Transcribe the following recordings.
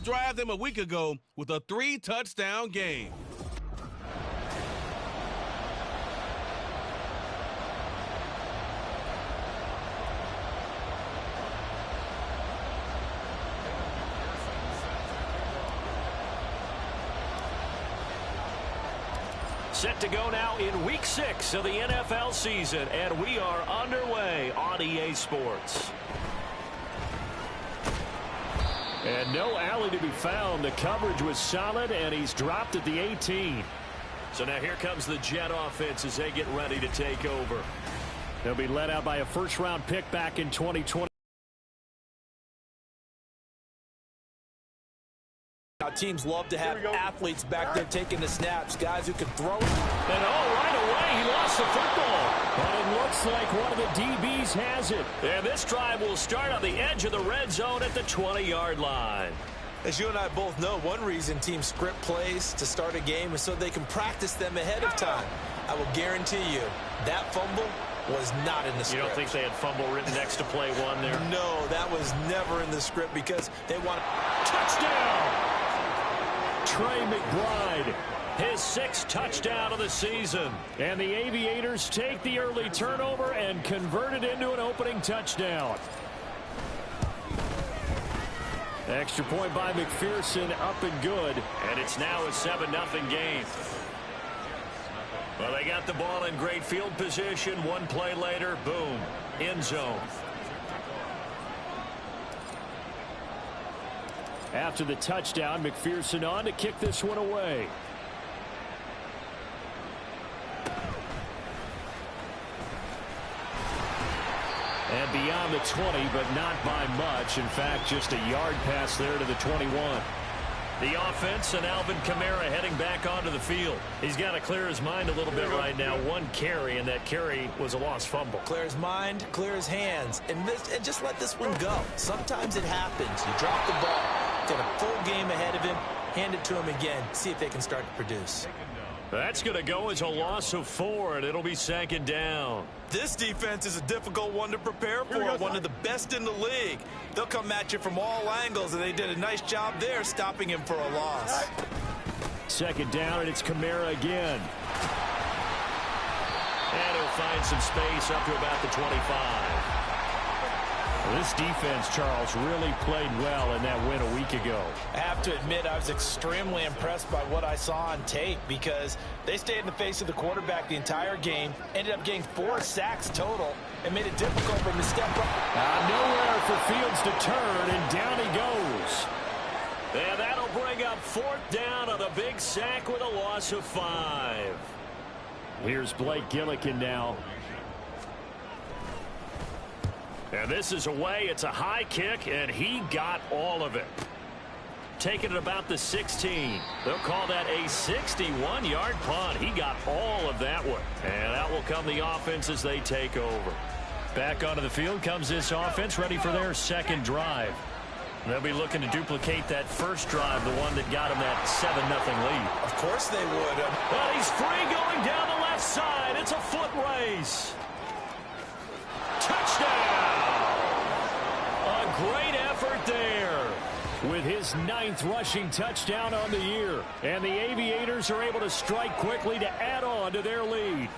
out-drive them a week ago with a 3-touchdown game. Set to go now in Week 6 of the NFL season, and we are underway on EA Sports. And no alley to be found. The coverage was solid, and he's dropped at the 18. So now here comes the Jet offense as they get ready to take over. They'll be led out by a first-round pick back in 2020. Teams love to have athletes back there taking the snaps, guys who can throw it. And right away, he lost the football. But it looks like one of the DBs has it. And this drive will start on the edge of the red zone at the 20-yard line. As you and I both know, one reason teams script plays to start a game is so they can practice them ahead of time. I will guarantee you that fumble was not in the script. You don't think they had fumble written next to play one there? No, that was never in the script because they want touchdown! Trey McBride, his 6th touchdown of the season. And the Aviators take the early turnover and convert it into an opening touchdown. Extra point by McPherson, up and good. And it's now a 7-0 game. Well, they got the ball in great field position. One play later, boom, end zone. After the touchdown, McPherson on to kick this one away. And beyond the 20, but not by much. In fact, just a yard pass there to the 21. The offense and Alvin Kamara heading back onto the field. He's got to clear his mind a little bit right now. One carry, and that carry was a lost fumble. Clear his mind, clear his hands, and just let this one go. Sometimes it happens. You drop the ball, got a full game ahead of him, hand it to him again, see if they can start to produce. That's going to go as a loss of 4, and it'll be 2nd down. This defense is a difficult one to prepare for, one of the best in the league. They'll come at you from all angles, and they did a nice job there stopping him for a loss. 2nd down, and it's Kamara again. And he'll find some space up to about the 25. This defense, Charles, really played well in that win a week ago. I have to admit, I was extremely impressed by what I saw on tape because they stayed in the face of the quarterback the entire game, ended up getting 4 sacks total, and made it difficult for him to step up. Nowhere for Fields to turn, and down he goes. And that'll bring up 4th down on the big sack with a loss of 5. Here's Blake Gillikin now. And this is away. It's a high kick, and he got all of it. Taking it about the 16. They'll call that a 61-yard punt. He got all of that one. And out will come the offense as they take over. Back onto the field comes this offense, ready for their 2nd drive. They'll be looking to duplicate that first drive, the one that got them that 7-0 lead. Of course they would. Well, he's free going down the left side. It's a foot race. Touchdown! A great effort there with his 9th rushing touchdown on the year. And the Aviators are able to strike quickly to add on to their lead.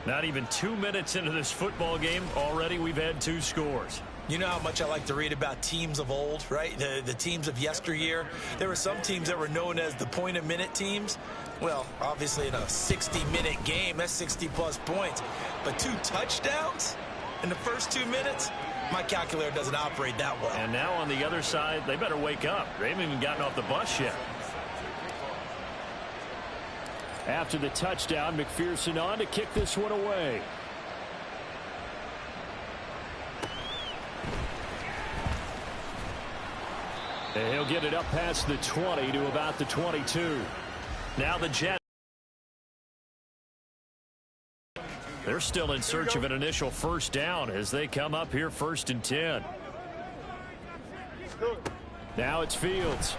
Not even 2 minutes into this football game, already we've had 2 scores. You know how much I like to read about teams of old, right? The teams of yesteryear. There were some teams that were known as the point-a-minute teams. Well, obviously in a 60-minute game, that's 60-plus points. But 2 touchdowns in the first 2 minutes? My calculator doesn't operate that well. And now on the other side, they better wake up. They haven't even gotten off the bus yet. After the touchdown, McPherson on to kick this one away. And he'll get it up past the 20 to about the 22. Now the Jets. They're still in search of an initial first down as they come up here 1st and 10. Now it's Fields.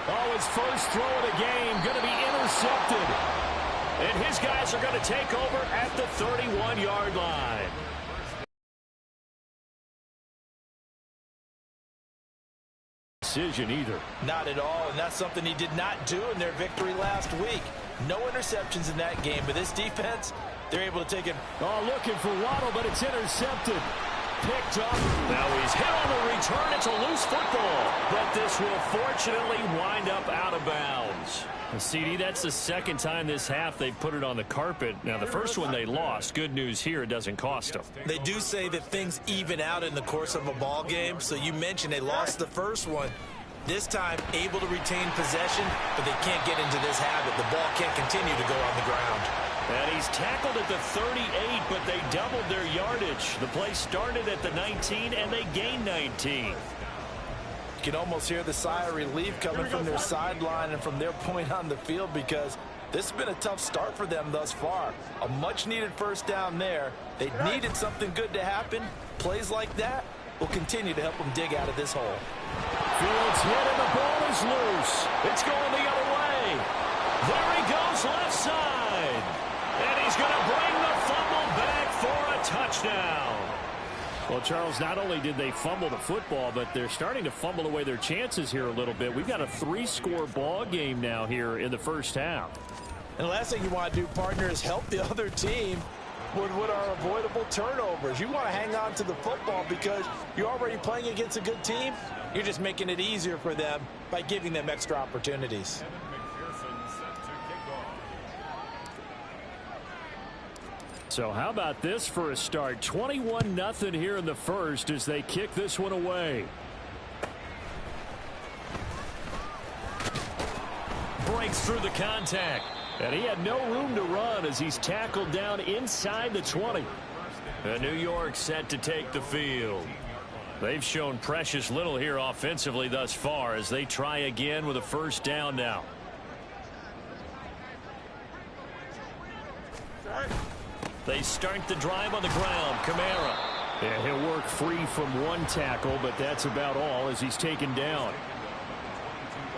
Oh, his first throw of the game going to be intercepted. And his guys are going to take over at the 31-yard line. decision either. Not at all, and that's something he did not do in their victory last week. No interceptions in that game, but this defense, they're able to take it. Oh, looking for Waddle, but it's intercepted. Picked up. Now he's hit on the return. It's a loose football, but this will fortunately wind up out of bounds. CD, that's the second time this half they've put it on the carpet. Now, the first one they lost. Good news here, it doesn't cost them. They do say that things even out in the course of a ball game. So you mentioned they lost the first one. This time, able to retain possession, but they can't get into this habit. The ball can't continue to go on the ground. And he's tackled at the 38, but they doubled their yardage. The play started at the 19, and they gained 19. You can almost hear the sigh of relief coming from their sideline and from their point on the field, because this has been a tough start for them thus far. A much-needed first down there. They needed something good to happen. Plays like that will continue to help them dig out of this hole. Fields hit, and the ball is loose. It's going the other way. There he goes, left side. And he's going to bring the fumble back for a touchdown. Well, Charles, not only did they fumble the football, but they're starting to fumble away their chances here a little bit. We've got a 3-score ball game now here in the first half. And the last thing you want to do, partner, is help the other team with what are avoidable turnovers. You want to hang on to the football because you're already playing against a good team. You're just making it easier for them by giving them extra opportunities. So how about this for a start? 21-0 here in the first as they kick this one away. Breaks through the contact. And he had no room to run as he's tackled down inside the 20. And New York set to take the field. They've shown precious little here offensively thus far as they try again with a first down now. They start the drive on the ground. Kamara. Yeah, he'll work free from one tackle, but that's about all as he's taken down.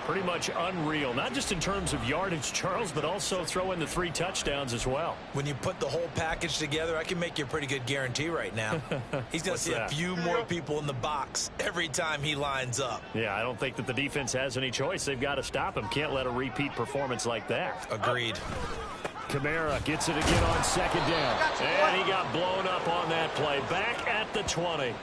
Pretty much unreal, not just in terms of yardage, Charles, but also throw in the 3 touchdowns as well. When you put the whole package together, I can make you a pretty good guarantee right now. He's going to see a few more people in the box every time he lines up. Yeah, I don't think that the defense has any choice. They've got to stop him. Can't let a repeat performance like that. Agreed. Kamara gets it again on second down. And he got blown up on that play. Back at the 20.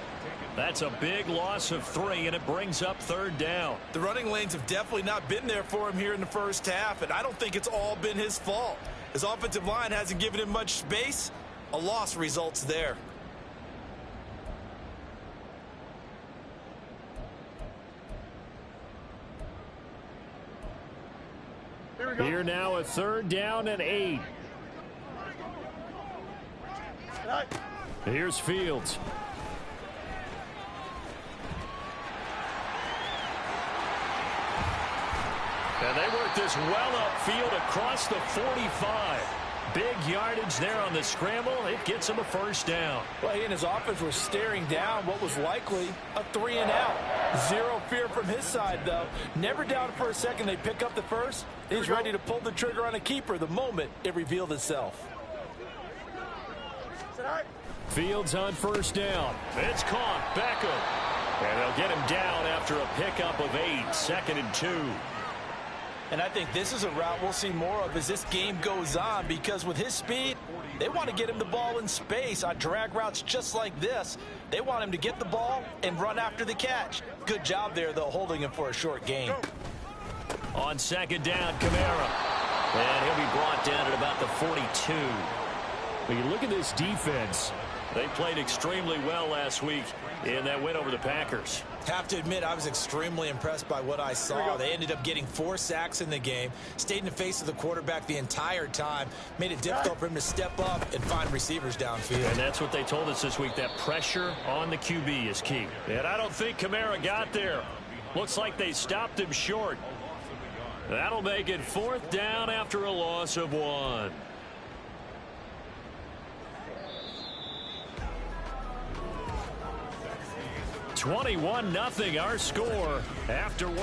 That's a big loss of 3, and it brings up third down. The running lanes have definitely not been there for him here in the first half, and I don't think it's all been his fault. His offensive line hasn't given him much space. A loss results there. Here now a third down and 8. Here's Fields. And they work this well upfield across the 45. Big yardage there on the scramble. It gets him a first down. Well, he and his offense were staring down what was likely a 3-and-out. Zero fear from his side, though. Never doubted for a second they pick up the first. He's ready to pull the trigger on a keeper the moment it revealed itself. Fields on first down. It's caught. Beckham. And they'll get him down after a pickup of 8. 2nd and 2. And I think this is a route we'll see more of as this game goes on, because with his speed, they want to get him the ball in space on drag routes just like this. They want him to get the ball and run after the catch. Good job there, though, holding him for a short gain. On second down, Kamara. And he'll be brought down at about the 42. When you look at this defense, they played extremely well last week in that win over the Packers. Have to admit, I was extremely impressed by what I saw. They ended up getting 4 sacks in the game, stayed in the face of the quarterback the entire time, made it difficult for him to step up and find receivers downfield. And that's what they told us this week, that pressure on the QB is key. And I don't think Kamara got there. Looks like they stopped him short. That'll make it 4th down after a loss of 1. (21-0) our score after 1.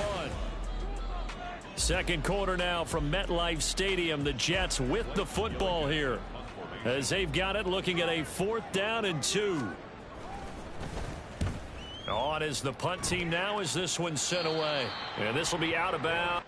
Second quarter now from MetLife Stadium. The Jets with the football here as they've got it, looking at a 4th down and 2. On is the punt team now as this one's sent away. And this will be out of bounds.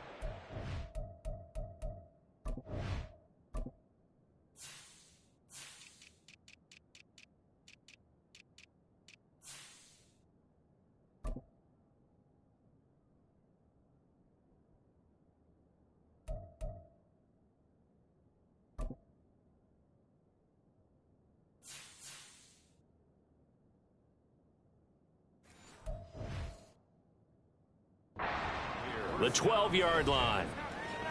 The 12-yard line.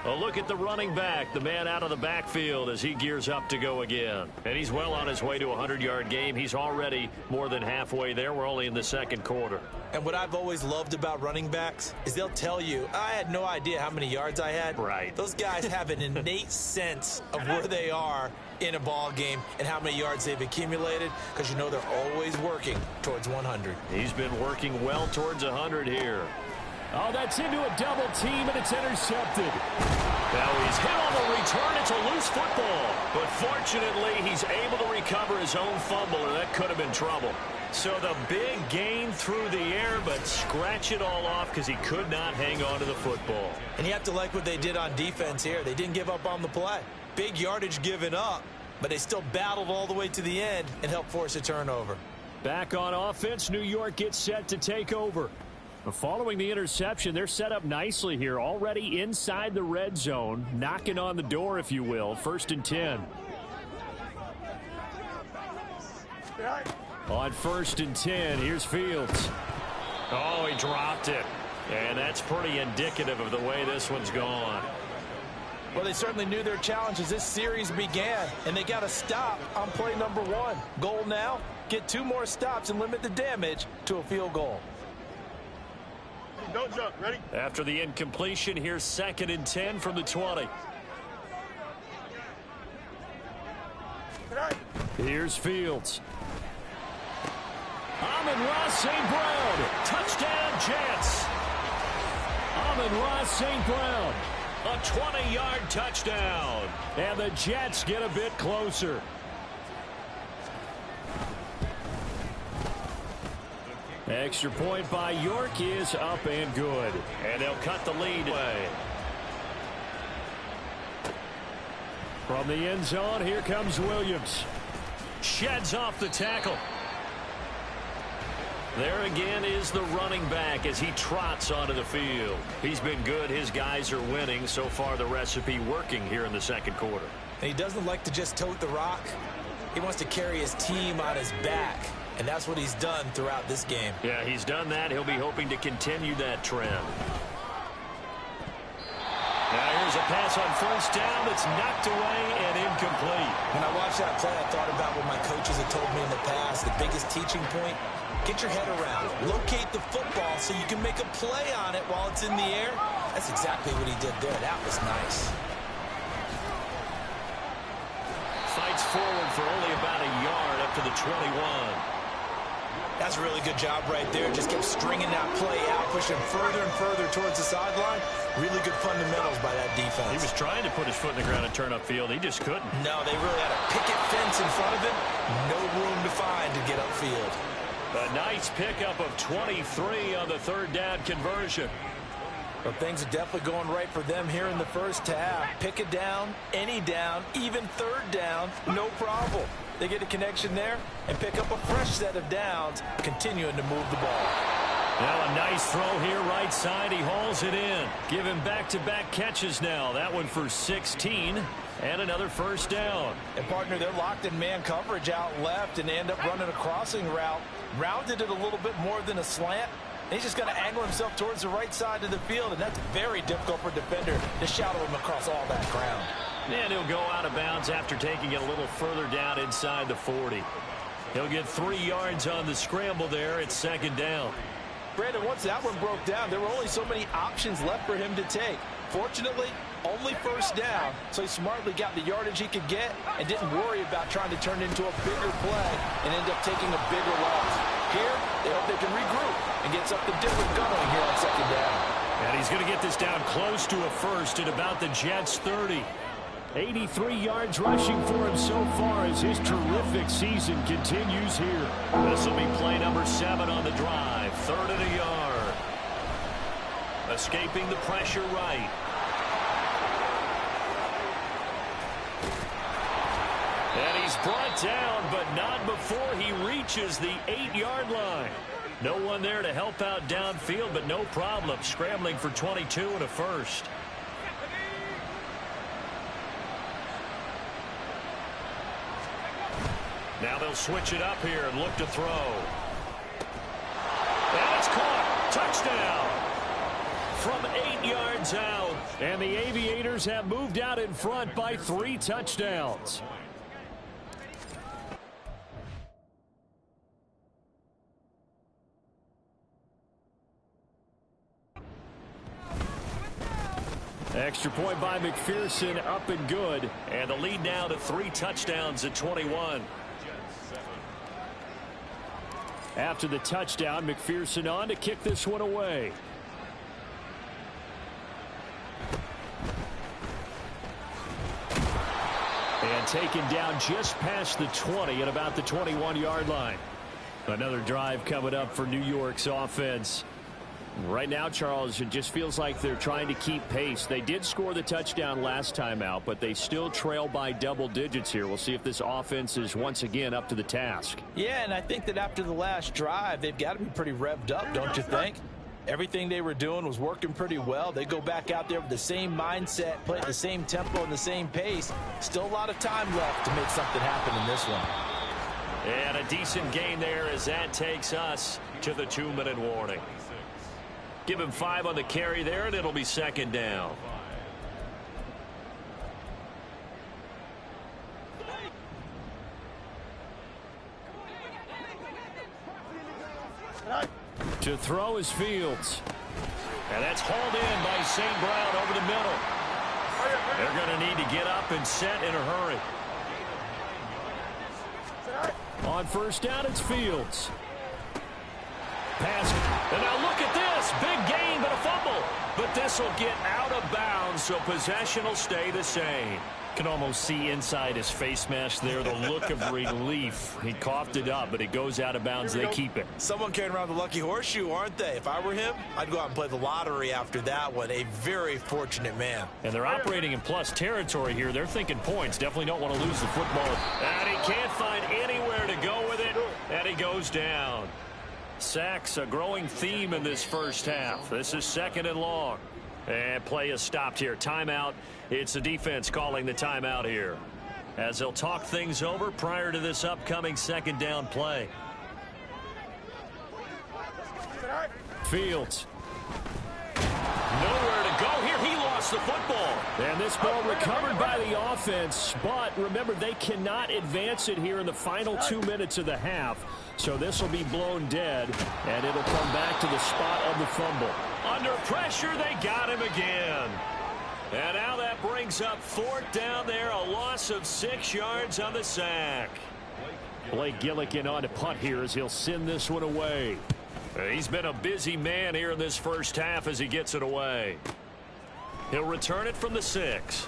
A look at the running back, the man out of the backfield as he gears up to go again. And he's well on his way to a 100-yard game. He's already more than halfway there. We're only in the second quarter. And what I've always loved about running backs is they'll tell you, I had no idea how many yards I had. Right. Those guys have an innate sense of where they are in a ball game and how many yards they've accumulated because you know they're always working towards 100. He's been working well towards 100 here. Oh, that's into a double team, and it's intercepted. Now he's hit on the return. It's a loose football. But fortunately, he's able to recover his own fumble, or that could have been trouble. So the big gain through the air, but scratch it all off because he could not hang on to the football. And you have to like what they did on defense here. They didn't give up on the play. Big yardage given up, but they still battled all the way to the end and helped force a turnover. Back on offense, New York gets set to take over. Following the interception, they're set up nicely here, already inside the red zone, knocking on the door, if you will. 1st and 10. On 1st and 10, here's Fields. Oh, he dropped it. And that's pretty indicative of the way this one's gone. Well, they certainly knew their challenge as this series began, and they got to stop on play number 1. Goal now, get 2 more stops and limit the damage to a field goal. Don't jump. Ready? After the incompletion, here's 2nd and 10 from the 20. Here's Fields. Amon-Ra St. Brown. Touchdown, Jets. Amon-Ra St. Brown. A 20-yard touchdown. And the Jets get a bit closer. Extra point by York is up and good. And they'll cut the lead away. From the end zone, here comes Williams. Sheds off the tackle. There again is the running back as he trots onto the field. He's been good. His guys are winning. So far, the recipe working here in the second quarter. And he doesn't like to just tote the rock. He wants to carry his team on his back. And that's what he's done throughout this game. Yeah, he's done that. He'll be hoping to continue that trend. Now here's a pass on 1st down that's knocked away and incomplete. When I watched that play, I thought about what my coaches had told me in the past. The biggest teaching point, get your head around. Locate the football so you can make a play on it while it's in the air. That's exactly what he did there. That was nice. Fights forward for only about a yard up to the 21. That's a really good job right there. Just kept stringing that play out, pushing further and further towards the sideline. Really good fundamentals by that defense. He was trying to put his foot in the ground and turn upfield. He just couldn't. No, they really had a picket fence in front of him. No room to find to get upfield. A nice pickup of 23 on the 3rd down conversion. Well, things are definitely going right for them here in the first half. Pick a down, any down, even 3rd down, no problem. They get a connection there and pick up a fresh set of downs, continuing to move the ball. Now a nice throw here right side. He hauls it in. Give him back-to-back catches now. That one for 16 and another 1st down. And, partner, they're locked in man coverage out left and they end up running a crossing route. Rounded it a little bit more than a slant. And he's just going to angle himself towards the right side of the field, and that's very difficult for a defender to shadow him across all that ground. And he'll go out of bounds after taking it a little further down inside the 40. He'll get 3 yards on the scramble there at 2nd down. Brandon, once that one broke down, there were only so many options left for him to take. Fortunately, only 1st down, so he smartly got the yardage he could get and didn't worry about trying to turn it into a bigger play and end up taking a bigger loss. Here, they hope they can regroup and get something different going here on 2nd down. And he's going to get this down close to a 1st at about the Jets' 30. 83 yards rushing for him so far as his terrific season continues here. This will be play number 7 on the drive. 3rd and a yard. Escaping the pressure right. And he's brought down, but not before he reaches the 8-yard line. No one there to help out downfield, but no problem. Scrambling for 22 and a first. Now they'll switch it up here and look to throw. And it's caught. Touchdown. From 8 yards out. And the Aviators have moved out in front by 3 touchdowns. Extra point by McPherson, up and good. And the lead now to 3 touchdowns at 21. After the touchdown, McPherson on to kick this one away. And taken down just past the 20 at about the 21-yard line. Another drive coming up for New York's offense. Right now, Charles, it just feels like they're trying to keep pace. They did score the touchdown last time out, but they still trail by double digits here. We'll see if this offense is once again up to the task. Yeah, and I think that after the last drive, they've got to be pretty revved up, don't you think? Everything they were doing was working pretty well. They go back out there with the same mindset, play at the same tempo and the same pace. Still a lot of time left to make something happen in this one. And a decent gain there as that takes us to the 2-minute warning. Give him 5 on the carry there, and it'll be 2nd down. To throw is Fields. And that's hauled in by St. Brown over the middle. They're going to need to get up and set in a hurry. On 1st down, it's Fields. Pass. And now look at this. Big gain, but a fumble. But this will get out of bounds, so possession will stay the same. Can almost see inside his face mask there the look of relief. He coughed it up, but it goes out of bounds. They keep it. Someone carrying around the lucky horseshoe, aren't they? If I were him, I'd go out and play the lottery after that one. A very fortunate man. And they're operating in plus territory here. They're thinking points. Definitely don't want to lose the football. And he can't find anywhere to go with it. And he goes down. Sacks, a growing theme in this first half. This is 2nd and long. And play is stopped here. Timeout. It's the defense calling the timeout here, as they'll talk things over prior to this upcoming 2nd down play. Fields. Nowhere to go here. He lost the football. And this ball recovered by the offense. But remember, they cannot advance it here in the final 2 minutes of the half. So this will be blown dead. And it'll come back to the spot of the fumble. Under pressure, they got him again. And now that brings up 4th down there. A loss of 6 yards on the sack. Blake Gillikin on to punt here as he'll send this one away. He's been a busy man here in this first half as he gets it away. He'll return it from the 6.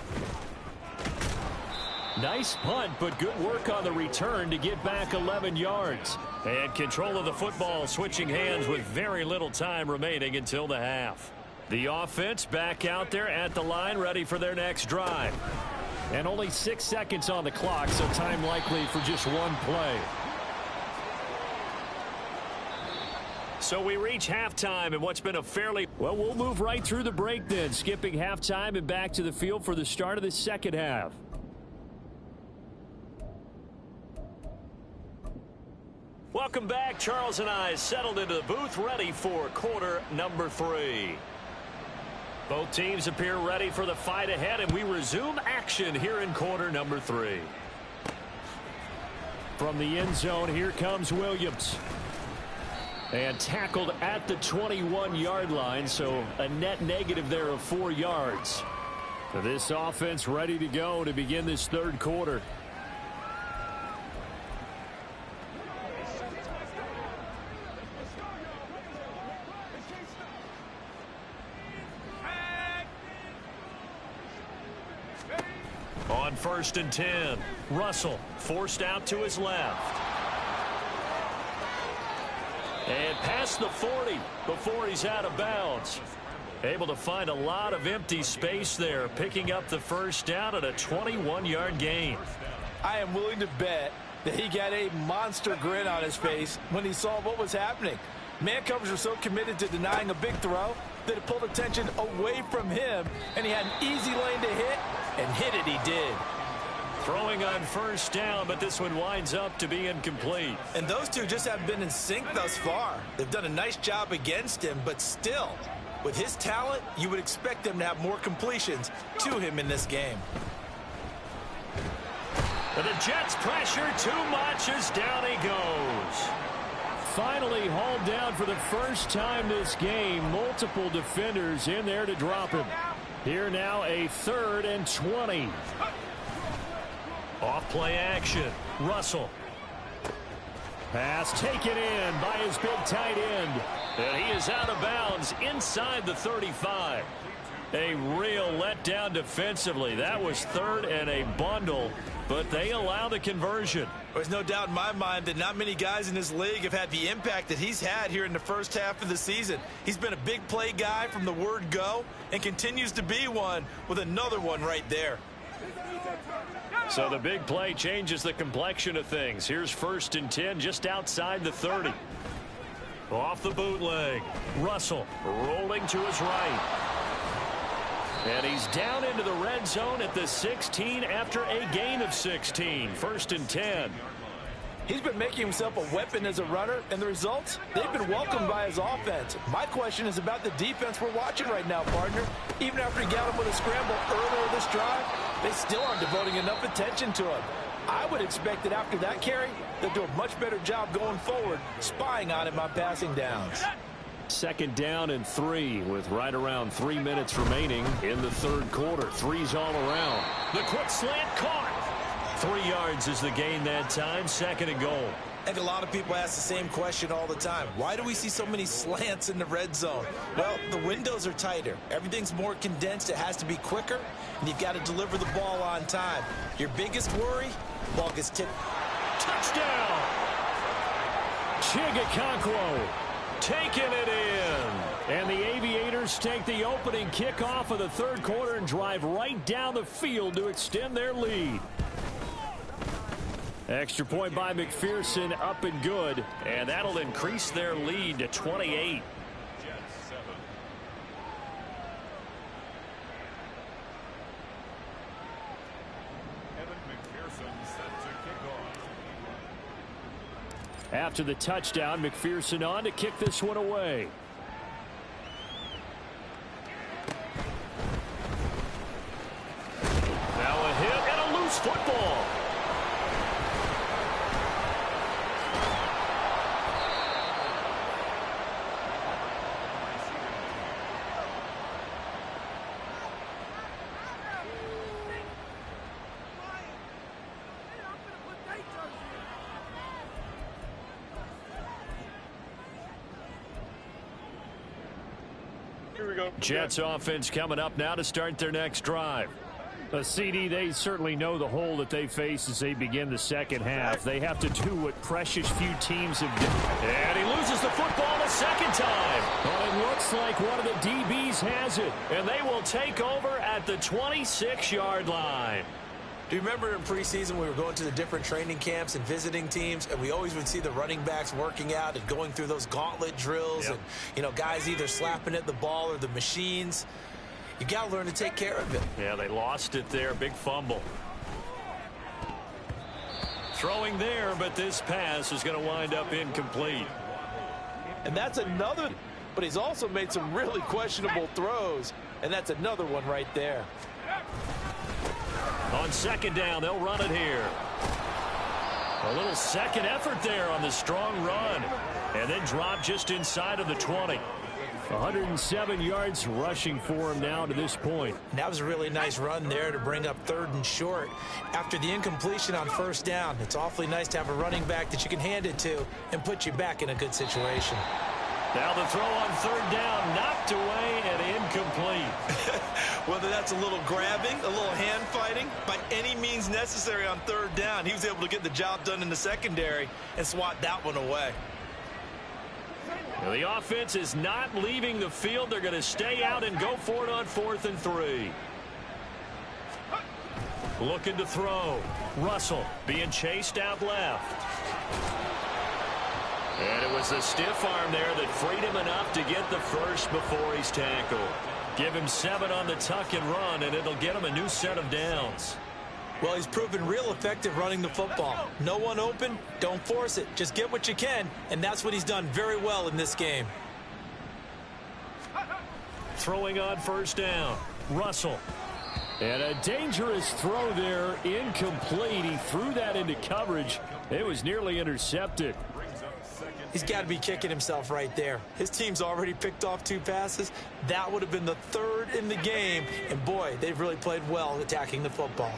Nice punt, but good work on the return to get back 11 yards. And control of the football switching hands with very little time remaining until the half. The offense back out there at the line, ready for their next drive. And only 6 seconds on the clock, so time likely for just one play. So we reach halftime in what's been a fairly... Well, we'll move right through the break then, skipping halftime and back to the field for the start of the second half. Welcome back. Charles and I settled into the booth, ready for quarter number 3. Both teams appear ready for the fight ahead, and we resume action here in quarter number 3. From the end zone, here comes Williams. And tackled at the 21-yard line, so a net negative there of 4 yards. So this offense ready to go to begin this third quarter. on 1st and 10. Russell forced out to his left. And past the 40 before he's out of bounds. Able to find a lot of empty space there, picking up the first down at a 21-yard gain. I am willing to bet that he got a monster grin on his face when he saw what was happening. Man covers were so committed to denying a big throw that it pulled attention away from him, and he had an easy lane to hit, and hit it he did. Throwing on 1st down, but this one winds up to be incomplete. And those two just haven't been in sync thus far. They've done a nice job against him, but still, with his talent, you would expect them to have more completions to him in this game. And the Jets pressure too much as down he goes. Finally hauled down for the first time this game. Multiple defenders in there to drop him. Here now a 3rd and 20. Off play action. Russell. Pass taken in by his big tight end. And he is out of bounds inside the 35. A real letdown defensively. That was 3rd and a bundle, but they allow the conversion. There's no doubt in my mind that not many guys in this league have had the impact that he's had here in the first half of the season. He's been a big play guy from the word go and continues to be one with another one right there. So the big play changes the complexion of things. Here's 1st and 10 just outside the 30. Off the bootleg. Russell rolling to his right. And he's down into the red zone at the 16 after a gain of 16. 1st and 10. He's been making himself a weapon as a runner, and the results, they've been welcomed by his offense. My question is about the defense we're watching right now, partner. Even after he got him with a scramble earlier this drive, they still aren't devoting enough attention to him. I would expect that after that carry, they'll do a much better job going forward, spying on him on passing downs. 2nd down and 3 with right around 3 minutes remaining in the 3rd quarter. 3's all around. The quick slant caught. 3 yards is the gain that time. 2nd and goal. I think a lot of people ask the same question all the time. Why do we see so many slants in the red zone? Well, the windows are tighter. Everything's more condensed. It has to be quicker, and you've got to deliver the ball on time. Your biggest worry, ball gets tipped. Touchdown! Chigakonkwo taking it in. And the Aviators take the opening kickoff of the 3rd quarter and drive right down the field to extend their lead. Extra point by McPherson, up and good, and that'll increase their lead to 28. After the touchdown, McPherson on to kick this one away. Now a hit and a loose football. Jets offense coming up now to start their next drive. CD, they certainly know the hole that they face as they begin the 2nd half. They have to do what precious few teams have done. And he loses the football the 2nd time. But it looks like one of the DBs has it. And they will take over at the 26-yard line. Do you remember in preseason we were going to the different training camps and visiting teams, and we always would see the running backs working out and going through those gauntlet drills, and, you know, guys either slapping at the ball or the machines. You got to learn to take care of it. Yeah, they lost it there. Big fumble. Throwing there, but this pass is going to wind up incomplete. And that's another, but he's also made some really questionable throws, and that's another one right there. On 2nd down, they'll run it here. A little second effort there on the strong run. And then drop just inside of the 20. 107 yards rushing for him now to this point. That was a really nice run there to bring up 3rd and short. After the incompletion on 1st down, it's awfully nice to have a running back that you can hand it to and put you back in a good situation. Now the throw on 3rd down, knocked away and incomplete. Whether that's That's a little grabbing, a little hand fighting. By any means necessary on third down, he was able to get the job done in the secondary and swat that one away. Now the offense is not leaving the field. They're going to stay out and go for it on 4th and 3. Looking to throw. Russell being chased out left. And it was the stiff arm there that freed him enough to get the first before he's tackled. Give him 7 on the tuck and run, and it'll get him a new set of downs. Well, he's proven real effective running the football. No one open, don't force it. Just get what you can, and that's what he's done very well in this game. Throwing on 1st down. Russell. And a dangerous throw there, incomplete. He threw that into coverage. It was nearly intercepted. He's got to be kicking himself right there. His team's already picked off 2 passes. That would have been the 3rd in the game. And boy, they've really played well attacking the football.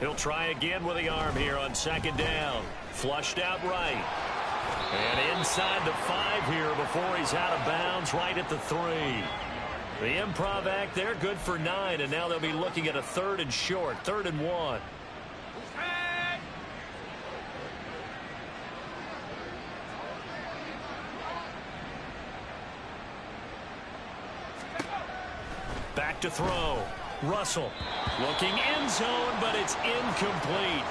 He'll try again with the arm here on 2nd down. Flushed out right. And inside the 5 here before he's out of bounds right at the 3. The improv act there, good for 9. And now they'll be looking at a 3rd and short, 3rd and 1. Back to throw. Russell looking end zone, but it's incomplete.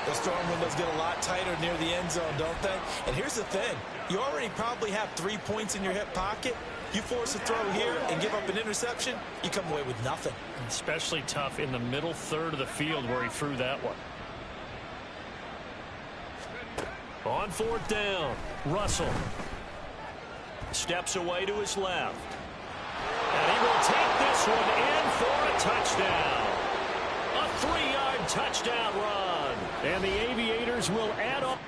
The storm windows get a lot tighter near the end zone, don't they? And here's the thing. You already probably have 3 points in your hip pocket. You force a throw here and give up an interception, you come away with nothing. Especially tough in the middle 3rd of the field where he threw that one. On 4th down, Russell steps away to his left. And he will take this one in for a touchdown. A 3-yard touchdown run. And the Aviators will add up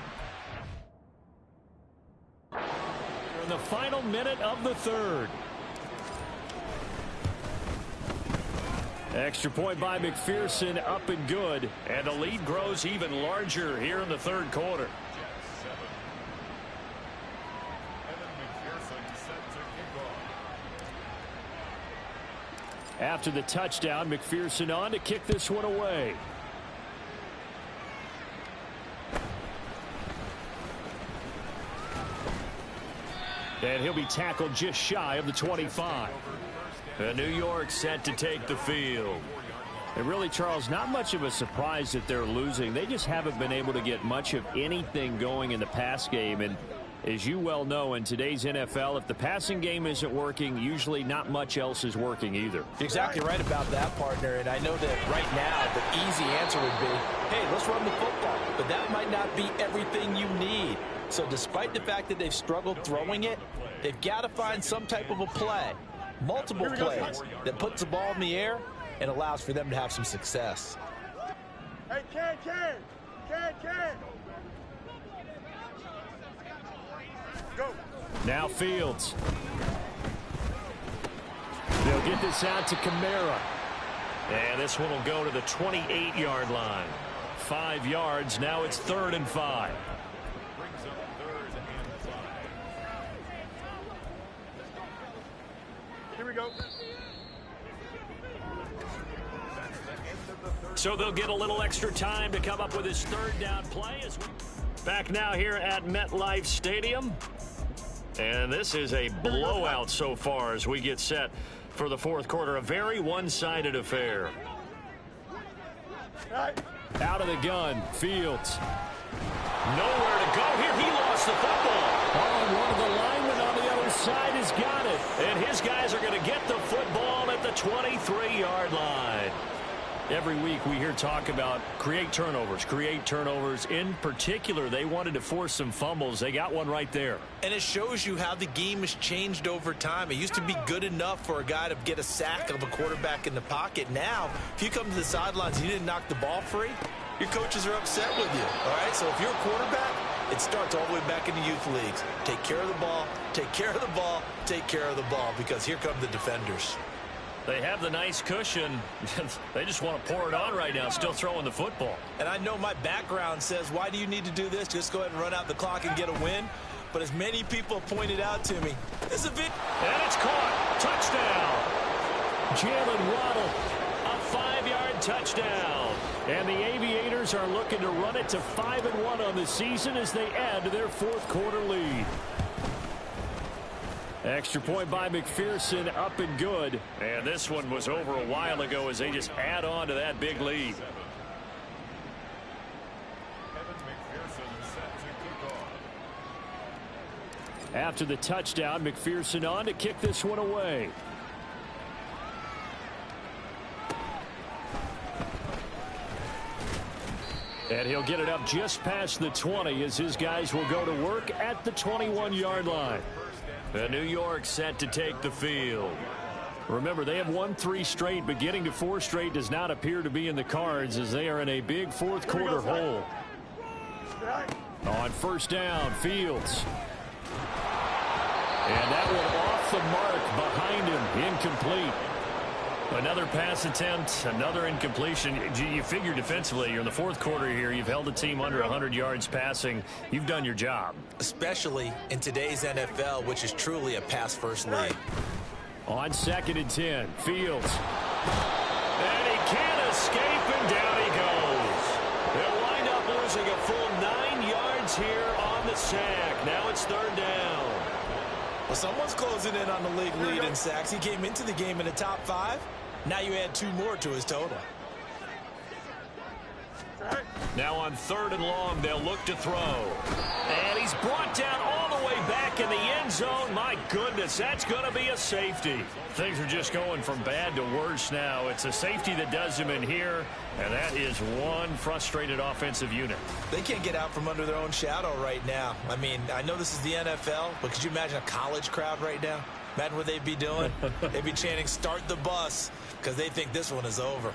in the final minute of the 3rd. Extra point by McPherson, up and good. And the lead grows even larger here in the 3rd quarter. After the touchdown, McPherson on to kick this one away. And he'll be tackled just shy of the 25. And New York set to take the field. And really, Charles, not much of a surprise that they're losing. They just haven't been able to get much of anything going in the pass game. And as you well know, in today's NFL, if the passing game isn't working, usually not much else is working either. You're exactly right about that, partner. And I know that right now the easy answer would be, hey, let's run the football. But that might not be everything you need. So despite the fact that they've struggled throwing it, they've got to find some type of a play, multiple plays, that puts the ball in the air and allows for them to have some success. Hey, Ken. Go. Now Fields. They'll get this out to Kamara. And this one will go to the 28-yard line. 5 yards. Now it's 3rd and 5. Here we go. So they'll get a little extra time to come up with his 3rd down play. Back now here at MetLife Stadium. And this is a blowout so far as we get set for the 4th quarter. A very one-sided affair. Out of the gun, Fields. Nowhere to go here. He lost the football. Oh, and one of the linemen on the other side has got it. And his guys are going to get the football at the 23-yard line. Every week we hear talk about create turnovers. In particular, they wanted to force some fumbles. They got one right there. And it shows you how the game has changed over time. It used to be good enough for a guy to get a sack of a quarterback in the pocket. Now, if you come to the sidelines and you didn't knock the ball free, your coaches are upset with you. All right, so if you're a quarterback, it starts all the way back in the youth leagues. Take care of the ball, take care of the ball, take care of the ball, because here come the defenders. They have the nice cushion. They just want to pour it on right now, still throwing the football. And I know my background says, why do you need to do this? Just go ahead and run out the clock and get a win. But as many people pointed out to me, this is a bit... And it's caught. Touchdown. Jalen Waddle, a 5-yard touchdown. And the Aviators are looking to run it to 5-1 on the season as they add to their fourth quarter lead. Extra point by McPherson, up and good. And this one was over a while ago as they just add on to that big lead. After the touchdown, McPherson on to kick this one away. And he'll get it up just past the 20 as his guys will go to work at the 21-yard line. And New York set to take the field. Remember, they have won 3 straight, but getting to 4 straight does not appear to be in the cards as they are in a big fourth quarter hole. On first down, Fields. And that one off the mark behind him, incomplete. Another pass attempt, another incompletion. You figure defensively, you're in the fourth quarter here. You've held a team under 100 yards passing. You've done your job. Especially in today's NFL, which is truly a pass-first league. On 2nd and 10, Fields. And he can't escape, and down he goes. They'll wind up losing a full 9 yards here on the sack. Now it's 3rd down. Well, someone's closing in on the league lead in sacks. He came into the game in the top 5. Now you add 2 more to his total. Now on 3rd and long, they'll look to throw. And he's brought down all the way back in the end zone. My goodness, that's going to be a safety. Things are just going from bad to worse now. It's a safety that does him in here, and that is one frustrated offensive unit. They can't get out from under their own shadow right now. I mean, I know this is the NFL, but could you imagine a college crowd right now? Imagine what they'd be doing. They'd be chanting, "Start the bus," because they think this one is over.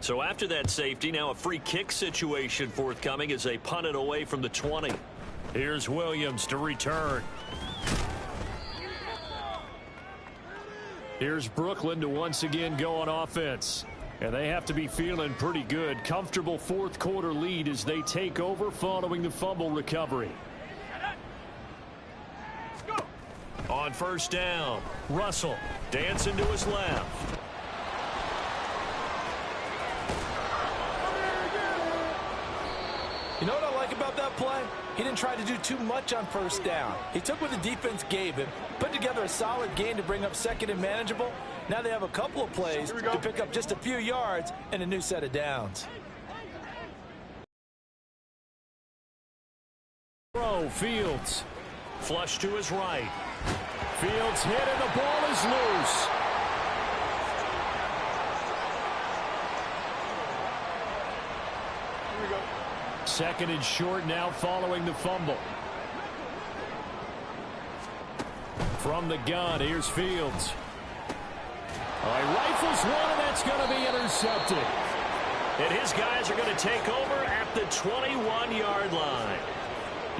So after that safety, now a free kick situation forthcoming as they punt it away from the 20. Here's Williams to return. Here's Brooklyn to once again go on offense. And they have to be feeling pretty good. Comfortable fourth quarter lead as they take over following the fumble recovery. On first down, Russell dancing to his left. You know what I like about that play? He didn't try to do too much on first down. He took what the defense gave him, put together a solid game to bring up second and manageable. Now they have a couple of plays to pick up just a few yards and a new set of downs. Fields. Flush to his right. Fields hit and the ball is loose. Here we go. Second and short now following the fumble. From the gun, here's Fields. All right, rifles one, and that's going to be intercepted. And his guys are going to take over at the 21-yard line.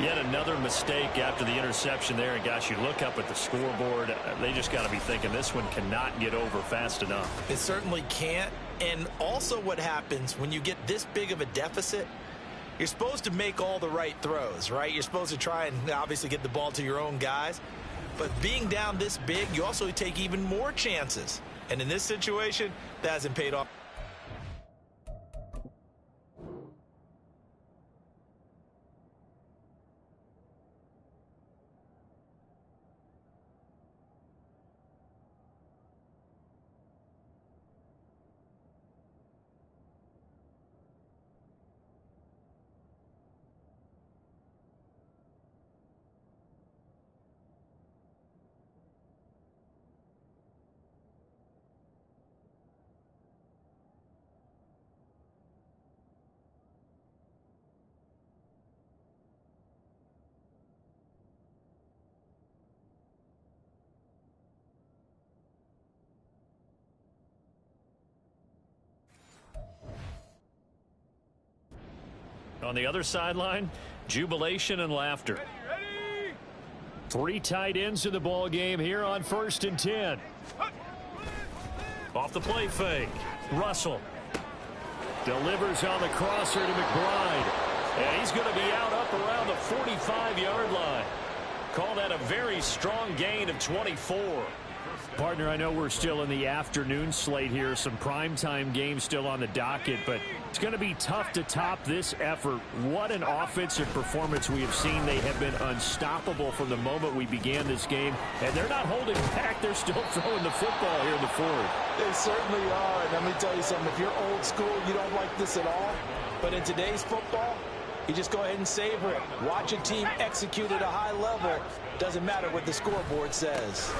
Yet another mistake after the interception there. And, gosh, you look up at the scoreboard, they just got to be thinking this one cannot get over fast enough. It certainly can't. And also what happens when you get this big of a deficit, you're supposed to make all the right throws, right? You're supposed to try and obviously get the ball to your own guys. But being down this big, you also take even more chances. And in this situation, that hasn't paid off. On the other sideline, jubilation and laughter. Ready? Three tight ends in the ball game here on 1st and 10. Off the play fake. Russell delivers on the crosser to McBride. And he's going to be out up around the 45-yard line. Call that a very strong gain of 24. Partner, I know we're still in the afternoon slate here. Some primetime games still on the docket, but it's going to be tough to top this effort. What an offensive performance we have seen. They have been unstoppable from the moment we began this game, and they're not holding back. They're still throwing the football here in the fourth. They certainly are. And let me tell you something. If you're old school, you don't like this at all. But in today's football, you just go ahead and savor it. Watch a team execute at a high level. Doesn't matter what the scoreboard says.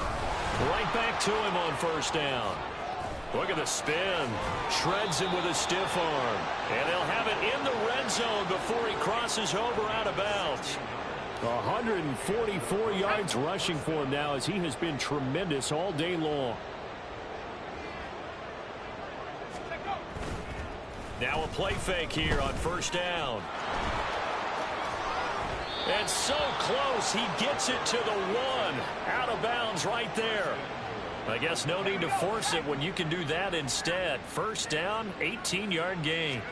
Right back to him on first down. Look at the spin. Shreds him with a stiff arm. And they'll have it in the red zone before he crosses over out of bounds. 144 yards rushing for him now as he has been tremendous all day long. Now a play fake here on first down. And so close, he gets it to the one. Out of bounds right there. I guess no need to force it when you can do that instead. First down, 18-yard gain.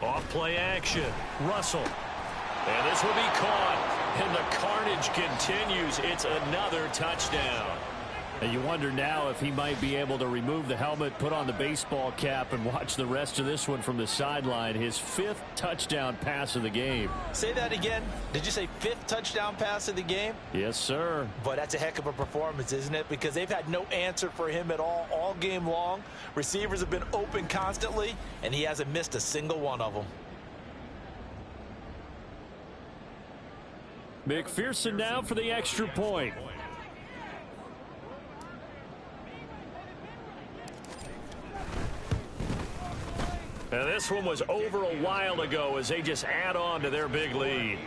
Off play action. Russell. And this will be caught. And the carnage continues. It's another touchdown. And you wonder now if he might be able to remove the helmet, put on the baseball cap, and watch the rest of this one from the sideline. His 5th touchdown pass of the game. Say that again. Did you say 5th touchdown pass of the game? Yes, sir. But that's a heck of a performance, isn't it? Because they've had no answer for him at all game long. Receivers have been open constantly, and he hasn't missed a single one of them. McPherson now for the extra point. Now this one was over a while ago as they just add on to their big lead.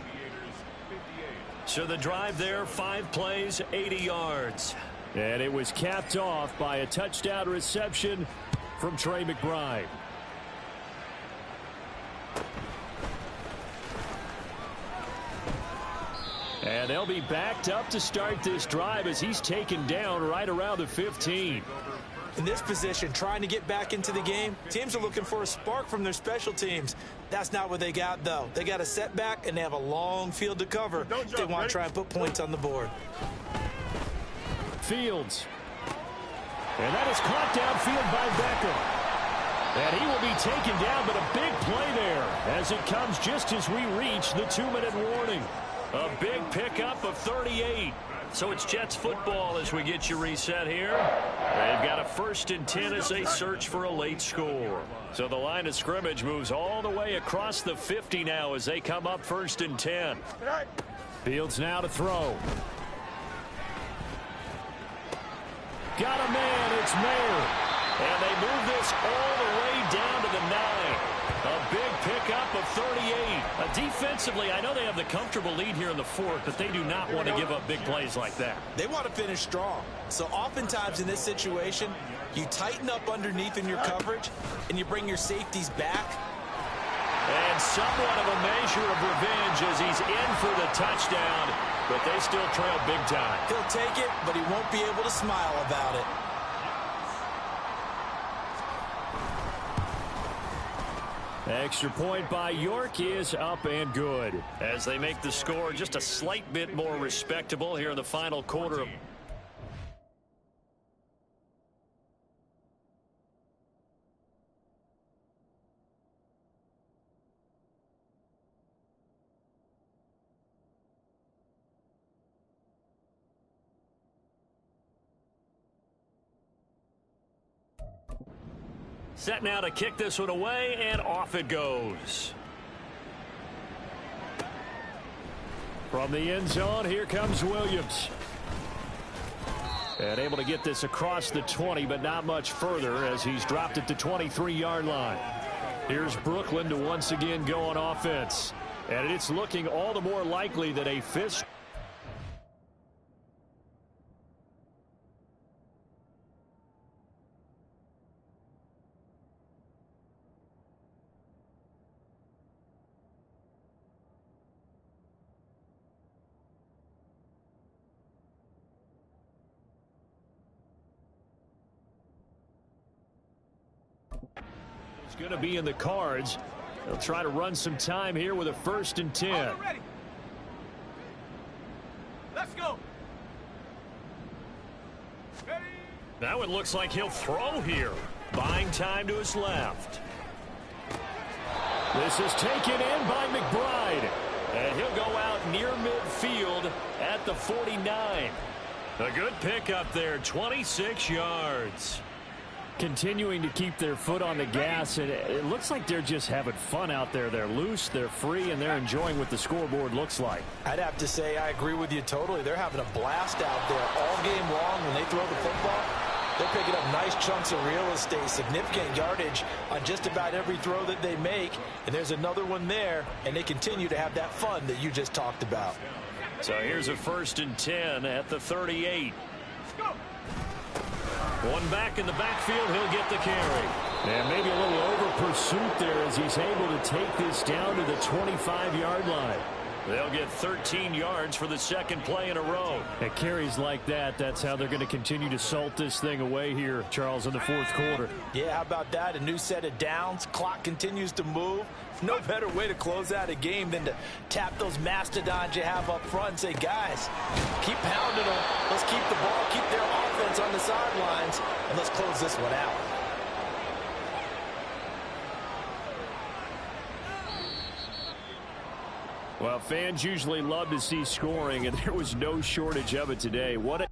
So the drive there, 5 plays, 80 yards. And it was capped off by a touchdown reception from Trey McBride. And they'll be backed up to start this drive as he's taken down right around the 15. In this position, trying to get back into the game, teams are looking for a spark from their special teams. That's not what they got, though. They got a setback, and they have a long field to cover if they want to try and put points on the board. Fields. And that is caught downfield by Beckham. And he will be taken down, but a big play there as it comes just as we reach the 2-minute warning. A big pickup of 38. So it's Jets football as we get you reset here. They've got a 1st and 10 as they search for a late score. So the line of scrimmage moves all the way across the 50 now as they come up 1st and 10. Fields now to throw. Got a man, it's Mayer. And they move this all the way down to the 9. A big pickup of 38. Defensively, I know they have the comfortable lead here in the 4th, but they do not want to give up big plays like that. They want to finish strong. So oftentimes in this situation, you tighten up underneath in your coverage, and you bring your safeties back. And somewhat of a measure of revenge as he's in for the touchdown, but they still trail big time. He'll take it, but he won't be able to smile about it. Extra point by York is up and good as they make the score just a slight bit more respectable here in the final quarter of set now to kick this one away, and off it goes. From the end zone, here comes Williams. And able to get this across the 20, but not much further as he's dropped it to 23-yard line. Here's Brooklyn to once again go on offense. And it's looking all the more likely that a fifth. Going to be in the cards. They'll try to run some time here with a 1st and 10. Let's go. That one looks like he'll throw here. Buying time to his left. This is taken in by McBride. And he'll go out near midfield at the 49. A good pickup there, 26 yards. Continuing to keep their foot on the gas, and it looks like they're just having fun out there. They're loose, they're free, and they're enjoying what the scoreboard looks like. I'd have to say I agree with you totally. They're having a blast out there all game long when they throw the football. They're picking up nice chunks of real estate, significant yardage on just about every throw that they make, and there's another one there, and they continue to have that fun that you just talked about. So here's a 1st and 10 at the 38. One back in the backfield, he'll get the carry. And maybe a little over pursuit there as he's able to take this down to the 25-yard line. They'll get 13 yards for the 2nd play in a row. At carries like that, that's how they're going to continue to salt this thing away here, Charles, in the 4th quarter. Yeah, how about that? A new set of downs. Clock continues to move. No better way to close out a game than to tap those mastodons you have up front and say, guys, keep pounding them. Let's keep the ball, keep their offense on the sidelines, and let's close this one out. Well, fans usually love to see scoring, and there was no shortage of it today. What a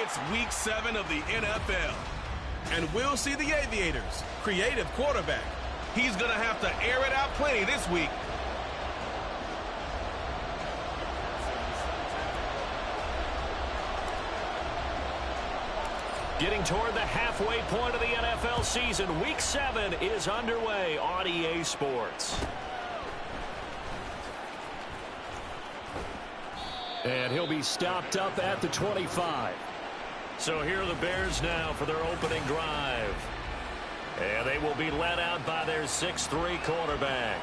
It's Week 7 of the NFL. And we'll see the Aviators' creative quarterback. He's going to have to air it out plenty this week. Getting toward the halfway point of the NFL season, Week 7 is underway on EA Sports. And he'll be stopped up at the 25. So here are the Bears now for their opening drive. And they will be led out by their 6'3" quarterback.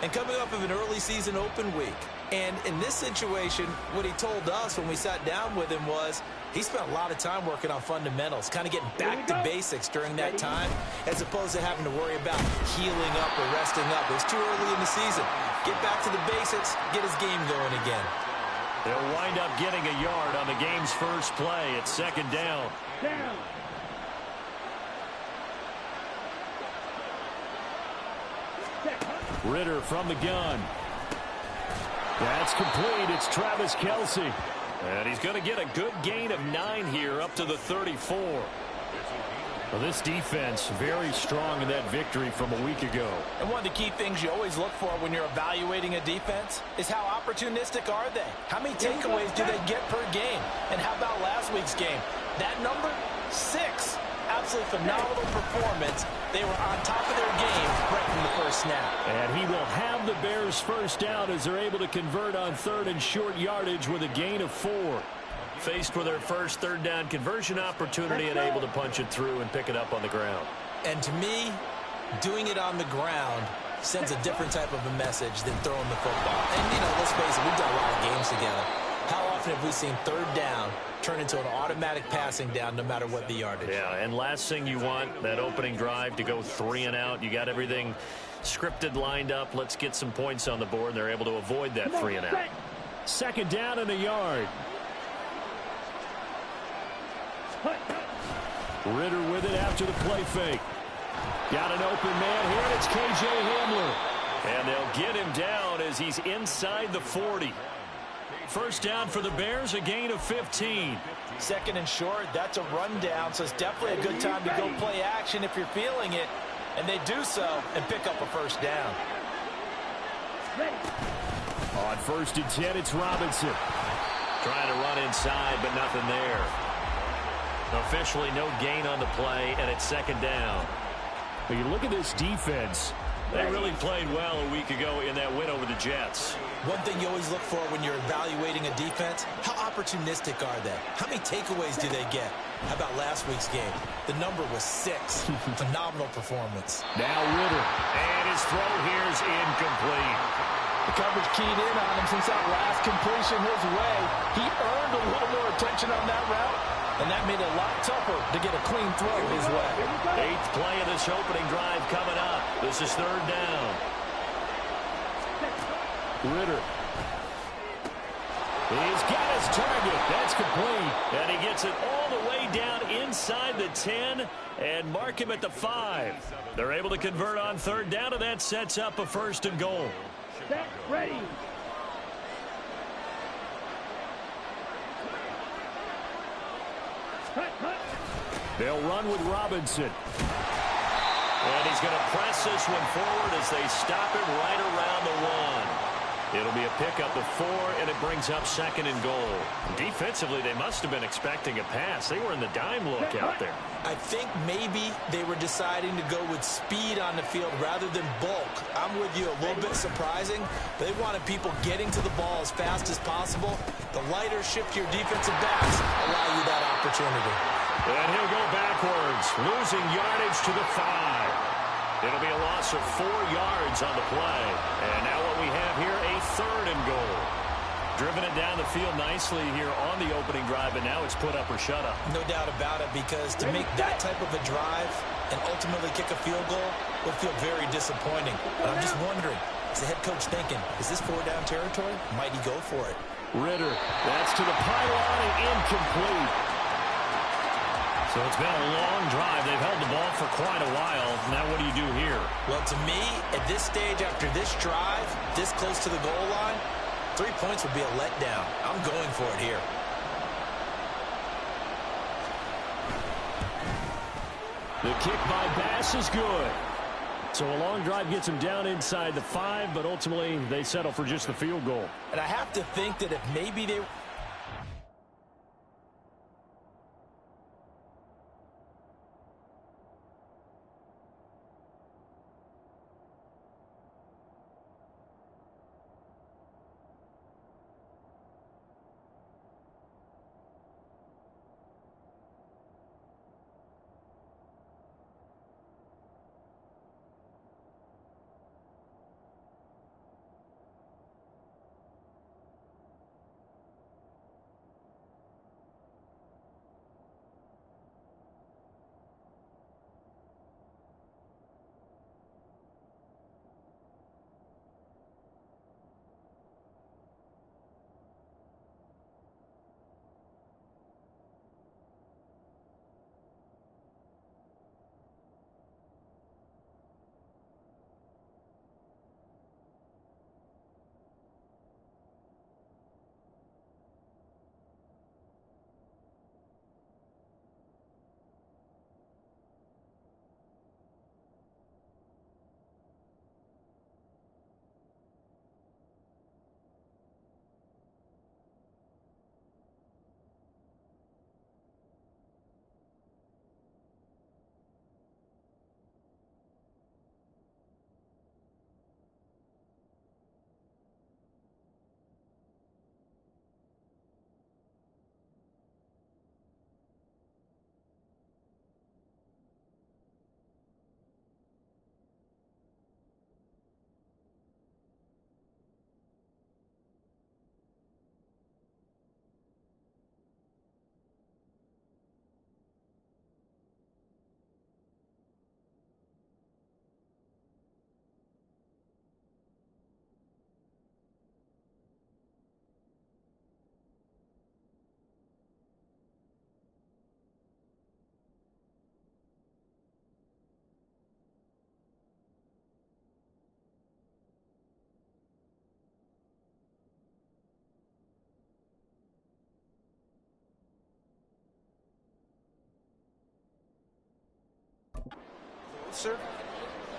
And coming off of an early season open week. And in this situation, what he told us when we sat down with him was he spent a lot of time working on fundamentals, kind of getting back to basics during that time, as opposed to having to worry about healing up or resting up. It was too early in the season. Get back to the basics, get his game going again. They'll wind up getting a yard on the game's first play. It's second down. Ritter from the gun. That's complete. It's Travis Kelce. And he's going to get a good gain of 9 here up to the 34. Well, this defense very strong in that victory from a week ago. And one of the key things you always look for when you're evaluating a defense is how opportunistic are they? How many takeaways do they get per game? And how about last week's game? That number, 6. Absolutely phenomenal performance. They were on top of their game right from the first snap. And he will have the Bears first down as they're able to convert on third and short yardage with a gain of 4. Faced with their first third down conversion opportunity and able to punch it through and pick it up on the ground. And to me, doing it on the ground sends a different type of a message than throwing the football. And, you know, let's face it, we've done a lot of games together. How often have we seen third down turn into an automatic passing down no matter what the yardage? Yeah, and last thing you want, that opening drive to go 3 and out. You got everything scripted, lined up. Let's get some points on the board, and they're able to avoid that 3 and out. Second down and a yard. Ritter with it after the play fake. Got an open man here, and it's K.J. Hamler. And they'll get him down as he's inside the 40. First down for the Bears, a gain of 15. Second and short, that's a rundown, so it's definitely a good time to go play action if you're feeling it. And they do so and pick up a first down. On first and 10, it's Robinson. Trying to run inside, but nothing there. Officially no gain on the play, and it's second down. But you look at this defense. They really played well a week ago in that win over the Jets. One thing you always look for when you're evaluating a defense, how opportunistic are they? How many takeaways do they get? How about last week's game? The number was 6. Phenomenal performance. Now Ritter. And his throw here is incomplete. The coverage keyed in on him since that last completion his way. He earned a little more attention on that route, and that made it a lot tougher to get a clean throw his way. 8th play of this opening drive coming up. This is third down. Ritter. He's got his target. That's complete. And he gets it all the way down inside the 10 and mark him at the 5. They're able to convert on third down, and that sets up a first and goal. Set, ready. They'll run with Robinson. And he's going to press this one forward as they stop him right around the 1. It'll be a pickup of 4, and it brings up second and goal. Defensively, they must have been expecting a pass. They were in the dime look out there. I think maybe they were deciding to go with speed on the field rather than bulk. I'm with you, a little bit surprising. They wanted people getting to the ball as fast as possible. The lighter, shiftier defensive backs allow you that opportunity. And he'll go backwards, losing yardage to the 5. It'll be a loss of 4 yards on the play. And now what we have here, a third and goal. Driven it down the field nicely here on the opening drive, and now it's put up or shut up. No doubt about it, because to make that type of a drive and ultimately kick a field goal would feel very disappointing. But I'm just wondering, is the head coach thinking, is this 4-down territory? Might he go for it? Ritter, that's to the pylon and incomplete. So it's been a long drive. They've held the ball for quite a while. Now what do you do here? Well, to me, at this stage, after this drive, this close to the goal line, 3 points would be a letdown. I'm going for it here. The kick by Bass is good. So a long drive gets them down inside the 5, but ultimately they settle for just the field goal. And I have to think that if maybe they...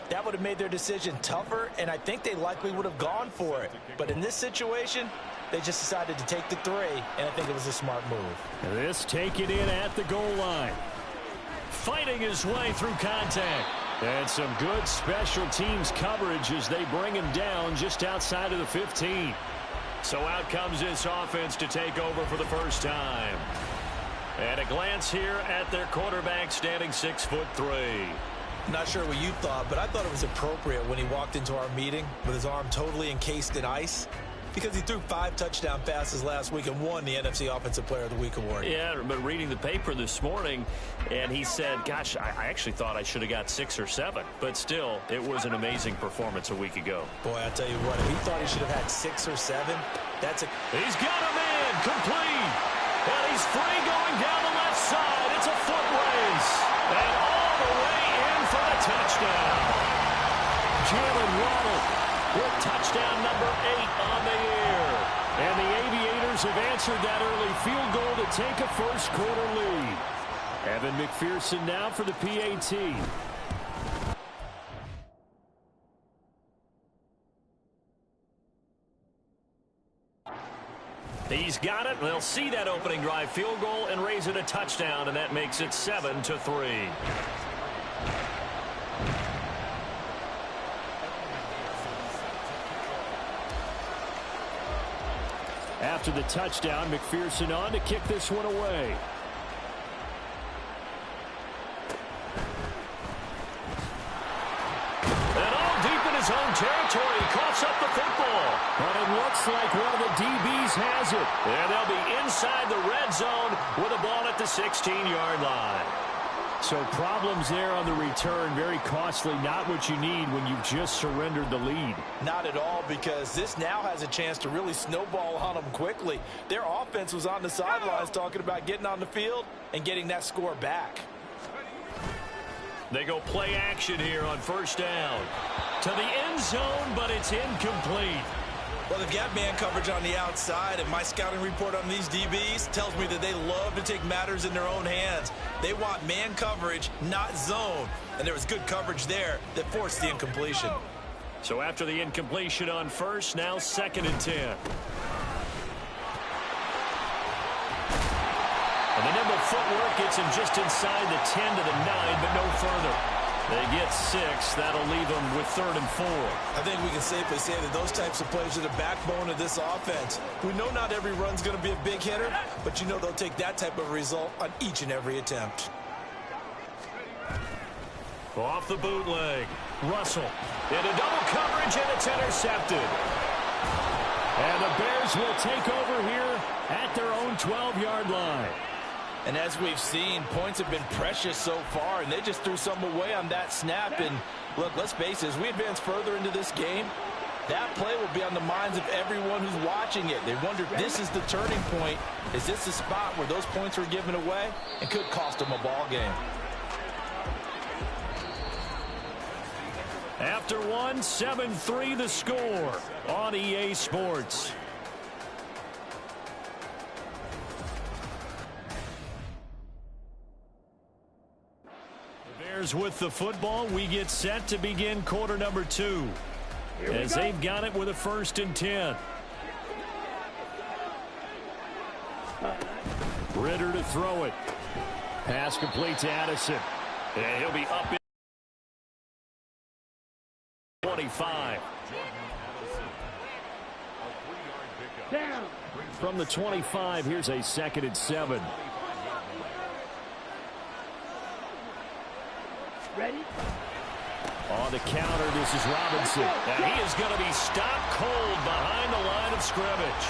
That would have made their decision tougher, and I think they likely would have gone for it. But in this situation, they just decided to take the 3, and I think it was a smart move. This taken in at the goal line. Fighting his way through contact. And some good special teams coverage as they bring him down just outside of the 15. So out comes this offense to take over for the first time. And a glance here at their quarterback standing 6'3". Not sure what you thought, but I thought it was appropriate when he walked into our meeting with his arm totally encased in ice, because he threw 5 touchdown passes last week and won the NFC Offensive Player of the Week award. Yeah, but reading the paper this morning, and he said, gosh, I actually thought I should have got 6 or 7. But still, it was an amazing performance a week ago. Boy, I tell you what, if he thought he should have had 6 or 7, that's a... He's got a man, complete. And he's free going down the left side. It's a foot race. And all the way in for the touchdown. Jalen Waddle with touchdown number 8 on the year. And the Aviators have answered that early field goal to take a first quarter lead. Evan McPherson now for the PAT. He's got it. They'll see that opening drive field goal and raise it a touchdown, and that makes it 7-3. After the touchdown, McPherson on to kick this one away. And all deep in his own territory, he coughs up the football. But it looks like one of the DBs has it. And they'll be inside the red zone with a ball at the 16-yard line. So problems there on the return, very costly, not what you need when you've just surrendered the lead. Not at all, because this now has a chance to really snowball on them quickly. Their offense was on the sidelines talking about getting on the field and getting that score back. They go play action here on first down. To the end zone, but it's incomplete. Well, they've got man coverage on the outside, and my scouting report on these DBs tells me that they love to take matters in their own hands. They want man coverage, not zone. And there was good coverage there that forced the incompletion. So after the incompletion on first, now 2nd and 10. And the nimble footwork gets him just inside the 10 to the 9, but no further. They get 6. That'll leave them with 3rd and 4. I think we can safely say that those types of plays are the backbone of this offense. We know not every run's going to be a big hitter, but you know they'll take that type of result on each and every attempt. Off the bootleg. Russell into double coverage, and it's intercepted. And the Bears will take over here at their own 12-yard line. And as we've seen, points have been precious so far, and they just threw some away on that snap. And look, let's face it, as we advance further into this game, that play will be on the minds of everyone who's watching it. They wonder if this is the turning point. Is this the spot where those points were given away and could cost them a ball game? After one, 7-3 the score on EA Sports. Bears with the football. We get set to begin quarter number 2 as they've got it with a 1st and 10. Ritter to throw it. Pass complete to Addison. And he'll be up in 25. From the 25, here's a 2nd and 7. Ready? On the counter, this is Robinson. And he is going to be stopped cold behind the line of scrimmage.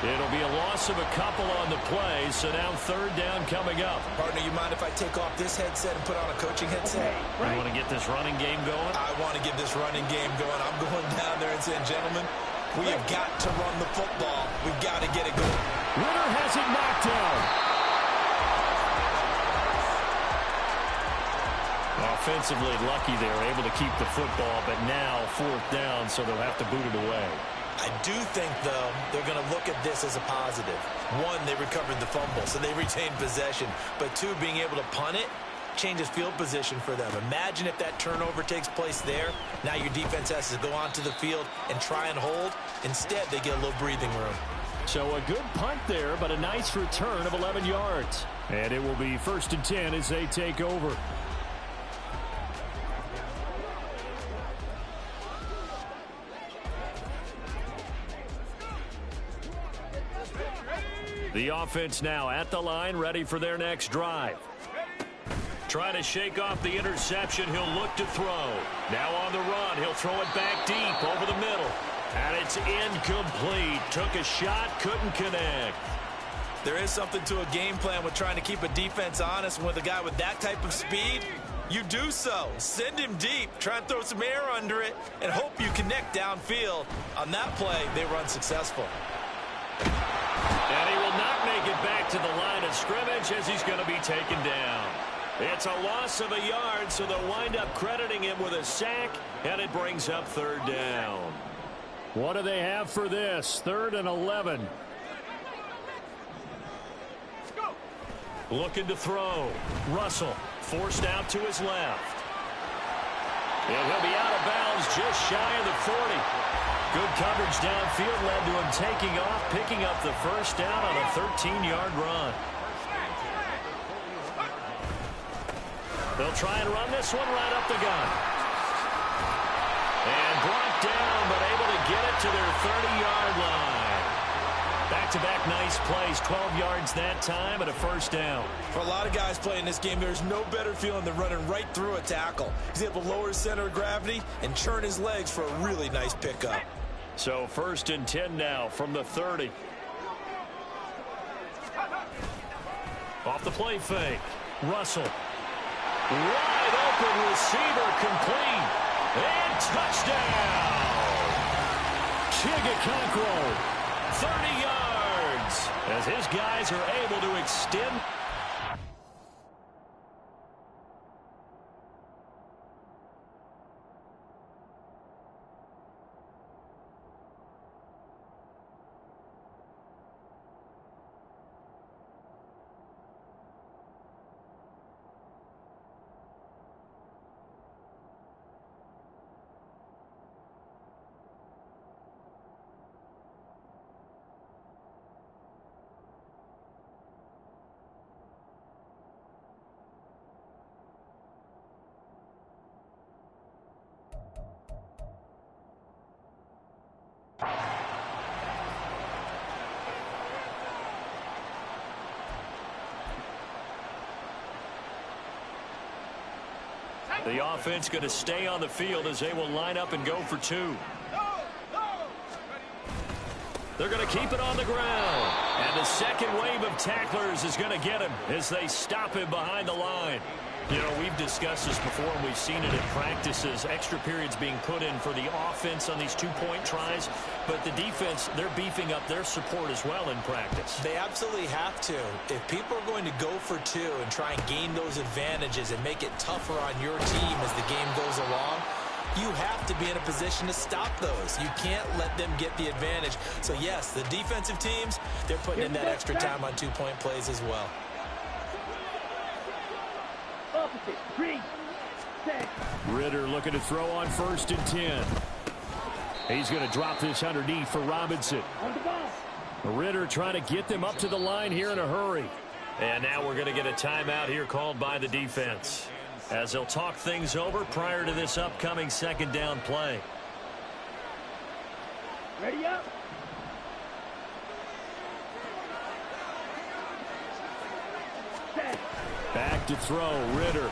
It'll be a loss of a couple on the play, so now 3rd down coming up. Partner, you mind if I take off this headset and put on a coaching headset? You want to get this running game going? I want to get this running game going. I'm going down there and saying, gentlemen, we have got to run the football. We've got to get it going. Ritter has it knocked down. Offensively lucky they were able to keep the football, but now 4th down, so they'll have to boot it away. I do think, though, they're going to look at this as a positive. 1, they recovered the fumble, so they retained possession. But 2, being able to punt it changes field position for them. Imagine if that turnover takes place there. Now your defense has to go onto the field and try and hold. Instead, they get a little breathing room. So a good punt there, but a nice return of 11 yards. And it will be 1st and 10 as they take over. The offense now at the line, ready for their next drive. Trying to shake off the interception, he'll look to throw. Now on the run, he'll throw it back deep over the middle. And it's incomplete. Took a shot, couldn't connect. There is something to a game plan with trying to keep a defense honest. With a guy with that type of speed, you do so. Send him deep. Try and throw some air under it and hope you connect downfield. On that play, they were unsuccessful. And he will not make it back to the line of scrimmage as he's going to be taken down. It's a loss of a yard, so they'll wind up crediting him with a sack, and it brings up 3rd down. What do they have for this? 3rd and 11. Looking to throw. Russell forced out to his left. And he'll be out of bounds just shy of the 40. Good coverage downfield led to him taking off, picking up the 1st down on a 13-yard run. They'll try and run this one right up the gut. And brought down, but able to get it to their 30-yard line. Back-to-back nice plays, 12 yards that time and a 1st down. For a lot of guys playing this game, there's no better feeling than running right through a tackle. He's able to lower his center of gravity and churn his legs for a really nice pickup. So 1st and 10 now from the 30. Off the play fake. Russell. Wide open receiver complete. And touchdown. Chigacancro. 30 yards as his guys are able to extend. The offense going to stay on the field as they will line up and go for 2. They're going to keep it on the ground. And the second wave of tacklers is going to get him as they stop him behind the line. You know, we've discussed this before, and we've seen it in practices. Extra periods being put in for the offense on these 2-point tries. But the defense, they're beefing up their support as well in practice. They absolutely have to. If people are going to go for 2 and try and gain those advantages and make it tougher on your team as the game goes along, you have to be in a position to stop those. You can't let them get the advantage. So, yes, the defensive teams, they're putting in that extra time on 2-point plays as well. Ritter looking to throw on 1st and 10. He's going to drop this underneath for Robinson. Ritter trying to get them up to the line here in a hurry. And now we're going to get a timeout here called by the defense, as they'll talk things over prior to this upcoming 2nd down play. Ready up. Back to throw, Ritter.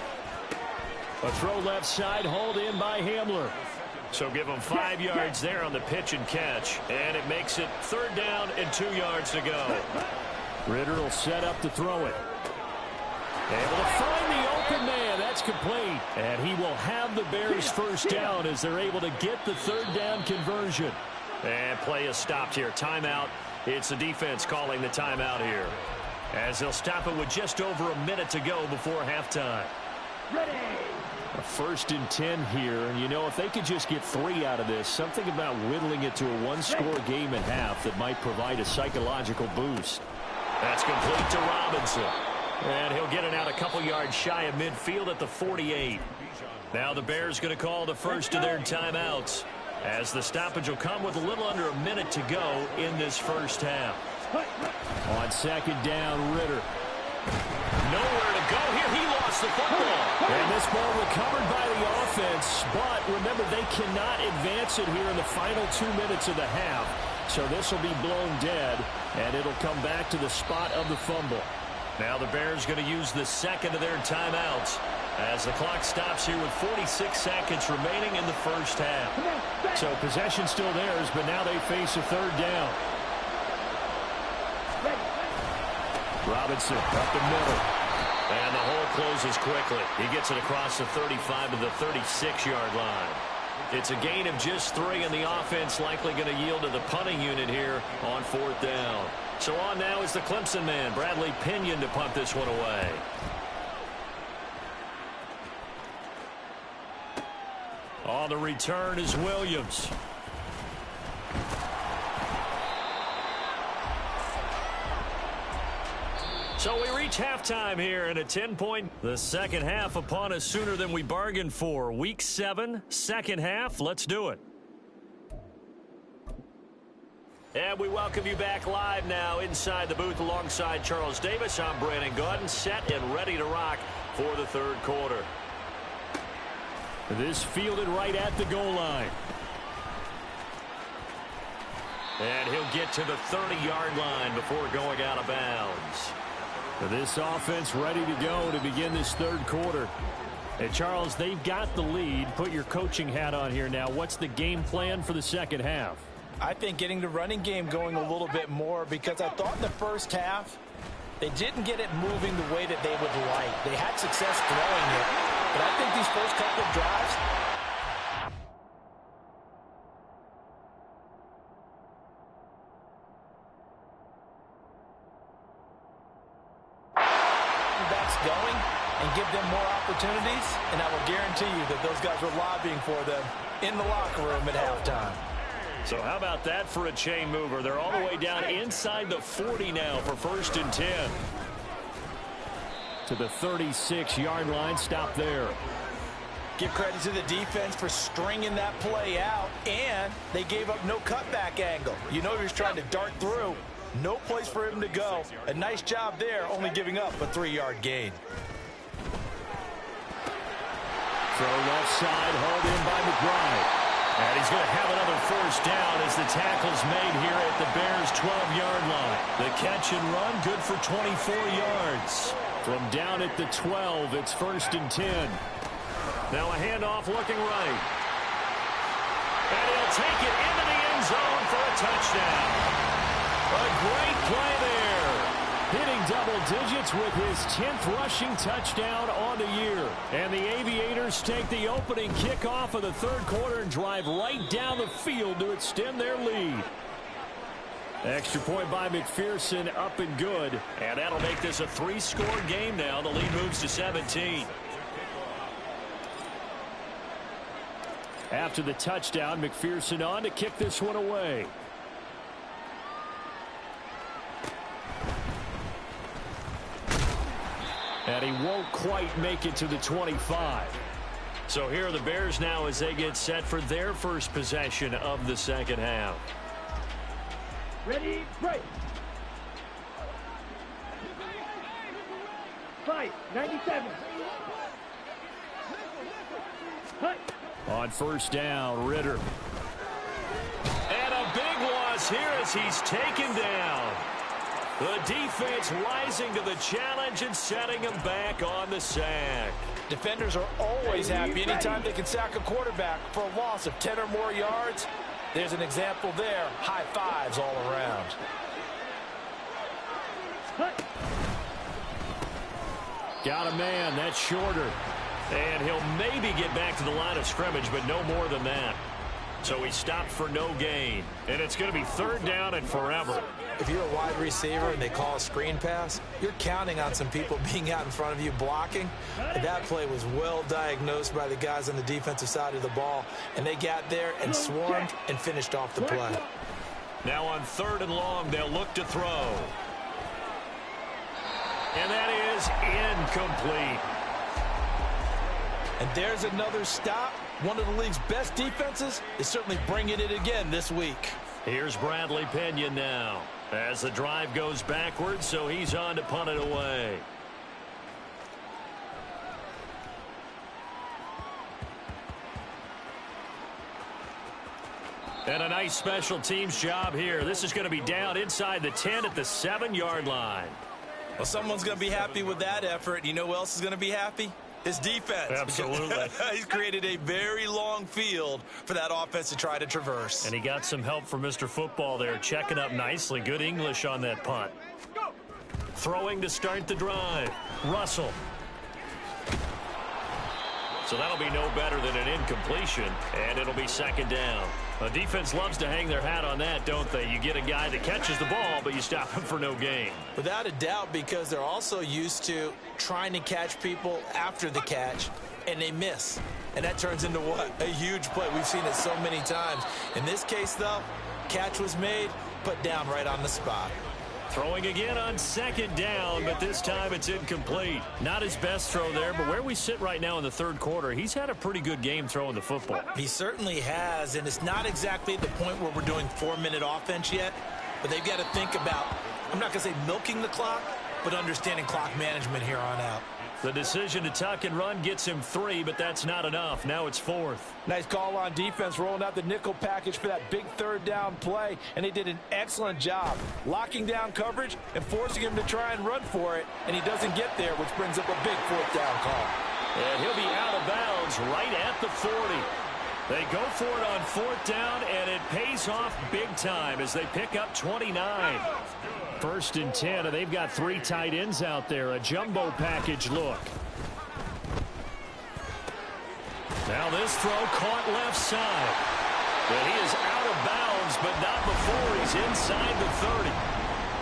A throw left side, hauled in by Hamler. So give him 5 yards there on the pitch and catch. And it makes it 3rd down and 2 yards to go. Ritter will set up to throw it. Able to find the open man. That's complete. And he will have the Bears 1st down as they're able to get the 3rd down conversion. And play is stopped here. Timeout. It's the defense calling the timeout here, as they'll stop it with just over a minute to go before halftime. Ready. A 1st and 10 here, and you know, if they could just get 3 out of this, something about whittling it to a 1-score game at half that might provide a psychological boost. That's complete to Robinson. And he'll get it out a couple yards shy of midfield at the 48. Now the Bears going to call the first of their timeouts, as the stoppage will come with a little under a minute to go in this 1st half. On 2nd down, Ritter. Nowhere to go here. He lost the football. And this ball recovered by the offense. But remember, they cannot advance it here in the final 2 minutes of the half. So this will be blown dead, and it'll come back to the spot of the fumble. Now the Bears going to use the 2nd of their timeouts, as the clock stops here with 46 seconds remaining in the 1st half. So possession still theirs, but now they face a 3rd down. Robinson up the middle. And the hole closes quickly. He gets it across the 35 to the 36-yard line. It's a gain of just 3, and the offense likely going to yield to the punting unit here on 4th down. So on now is the Clemson man, Bradley Pinion, to punt this one away. On the return is Williams. So we reach halftime here in a 10-point. The 2nd half upon us sooner than we bargained for. Week 7, 2nd half. Let's do it. And we welcome you back live now inside the booth alongside Charles Davis. I'm Brandon Gaudin, set and ready to rock for the 3rd quarter. This fielded right at the goal line. And he'll get to the 30-yard line before going out of bounds. This offense ready to go to begin this 3rd quarter. And Charles, they've got the lead. Put your coaching hat on here now. What's the game plan for the 2nd half? I think getting the running game going a little bit more, because I thought in the 1st half they didn't get it moving the way that they would like. They had success throwing it, but I think these first couple of drives, going and give them more opportunities, and I will guarantee you that those guys were lobbying for them in the locker room at halftime. So how about that for a chain mover? They're all the way down inside the 40 now for 1st and 10. To the 36-yard line, stop there. Give credit to the defense for stringing that play out, and they gave up no cutback angle. You know he was trying to dart through. No place for him to go. A nice job there, only giving up a 3-yard gain. Throw left side, hauled in by McBride. And he's going to have another 1st down as the tackle's made here at the Bears' 12-yard line. The catch and run, good for 24 yards. From down at the 12, it's 1st and 10. Now a handoff looking right. And he'll take it into the end zone for a touchdown. A great play there. Hitting double digits with his 10th rushing touchdown on the year. And the Aviators take the opening kickoff of the third quarter and drive right down the field to extend their lead. Extra point by McPherson, up and good. And that'll make this a 3-score game now. The lead moves to 17. After the touchdown, McPherson on to kick this one away. And he won't quite make it to the 25. So here are the Bears now as they get set for their first possession of the second half. Ready, break. 5-97. Hut. On first down, Ritter. And a big loss here as he's taken down. The defense rising to the challenge and setting him back on the sack. Defenders are always happy anytime they can sack a quarterback for a loss of 10 or more yards. There's an example there. High fives all around. Got a man. That's shorter. And he'll maybe get back to the line of scrimmage, but no more than that. So he stopped for no gain. And it's going to be third down and forever. If you're a wide receiver and they call a screen pass, you're counting on some people being out in front of you blocking. And that play was well diagnosed by the guys on the defensive side of the ball. And they got there and swarmed and finished off the play. Now on third and long, they'll look to throw. And that is incomplete. And there's another stop. One of the league's best defenses is certainly bringing it again this week. Here's Bradley Pinion now as the drive goes backwards, so he's on to punt it away. And a nice special teams job here. This is going to be down inside the 10 at the 7-yard line. Well, someone's going to be happy with that effort. You know who else is going to be happy? His defense. Absolutely. He's created a very long field for that offense to try to traverse. And he got some help from Mr. Football there, checking up nicely. Good English on that punt. Throwing to start the drive. Russell. So that'll be no better than an incompletion, and it'll be second down. The defense loves to hang their hat on that, don't they? You get a guy that catches the ball, but you stop him for no gain. Without a doubt, because they're also used to trying to catch people after the catch, and they miss. And that turns into what? A huge play. We've seen it so many times. In this case, though, catch was made, put down right on the spot. Throwing again on second down, but this time it's incomplete. Not his best throw there, but where we sit right now in the third quarter, he's had a pretty good game throwing the football. He certainly has, and it's not exactly the point where we're doing 4-minute offense yet, but they've got to think about, I'm not going to say milking the clock, but understanding clock management here on out. The decision to tuck and run gets him 3, but that's not enough. Now it's 4th. Nice call on defense, rolling out the nickel package for that big third down play, and they did an excellent job locking down coverage and forcing him to try and run for it, and he doesn't get there, which brings up a big fourth down call. And he'll be out of bounds right at the 40. They go for it on fourth down, and it pays off big time as they pick up 29. First and 10, and they've got 3 tight ends out there. A jumbo package look. Now this throw caught left side. But he is out of bounds, but not before he's inside the 30.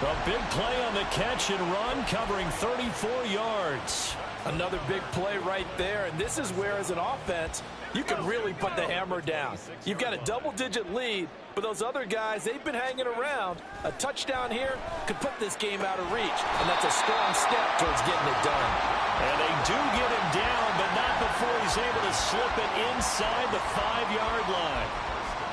A big play on the catch and run, covering 34 yards. Another big play right there, and this is where, as an offense, you can really put the hammer down. You've got a double-digit lead, but those other guys, they've been hanging around. A touchdown here could put this game out of reach, and that's a strong step towards getting it done. And they do get him down, but not before he's able to slip it inside the 5-yard line.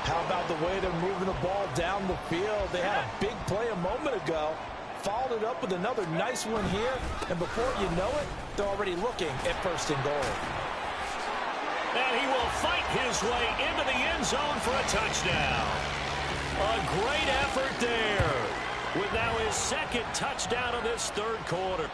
How about the way they're moving the ball down the field? They had a big play a moment ago, followed it up with another nice one here, and before you know it, they're already looking at first and goal. And he will fight his way into the end zone for a touchdown. A great effort there, with now his second touchdown of this third quarter.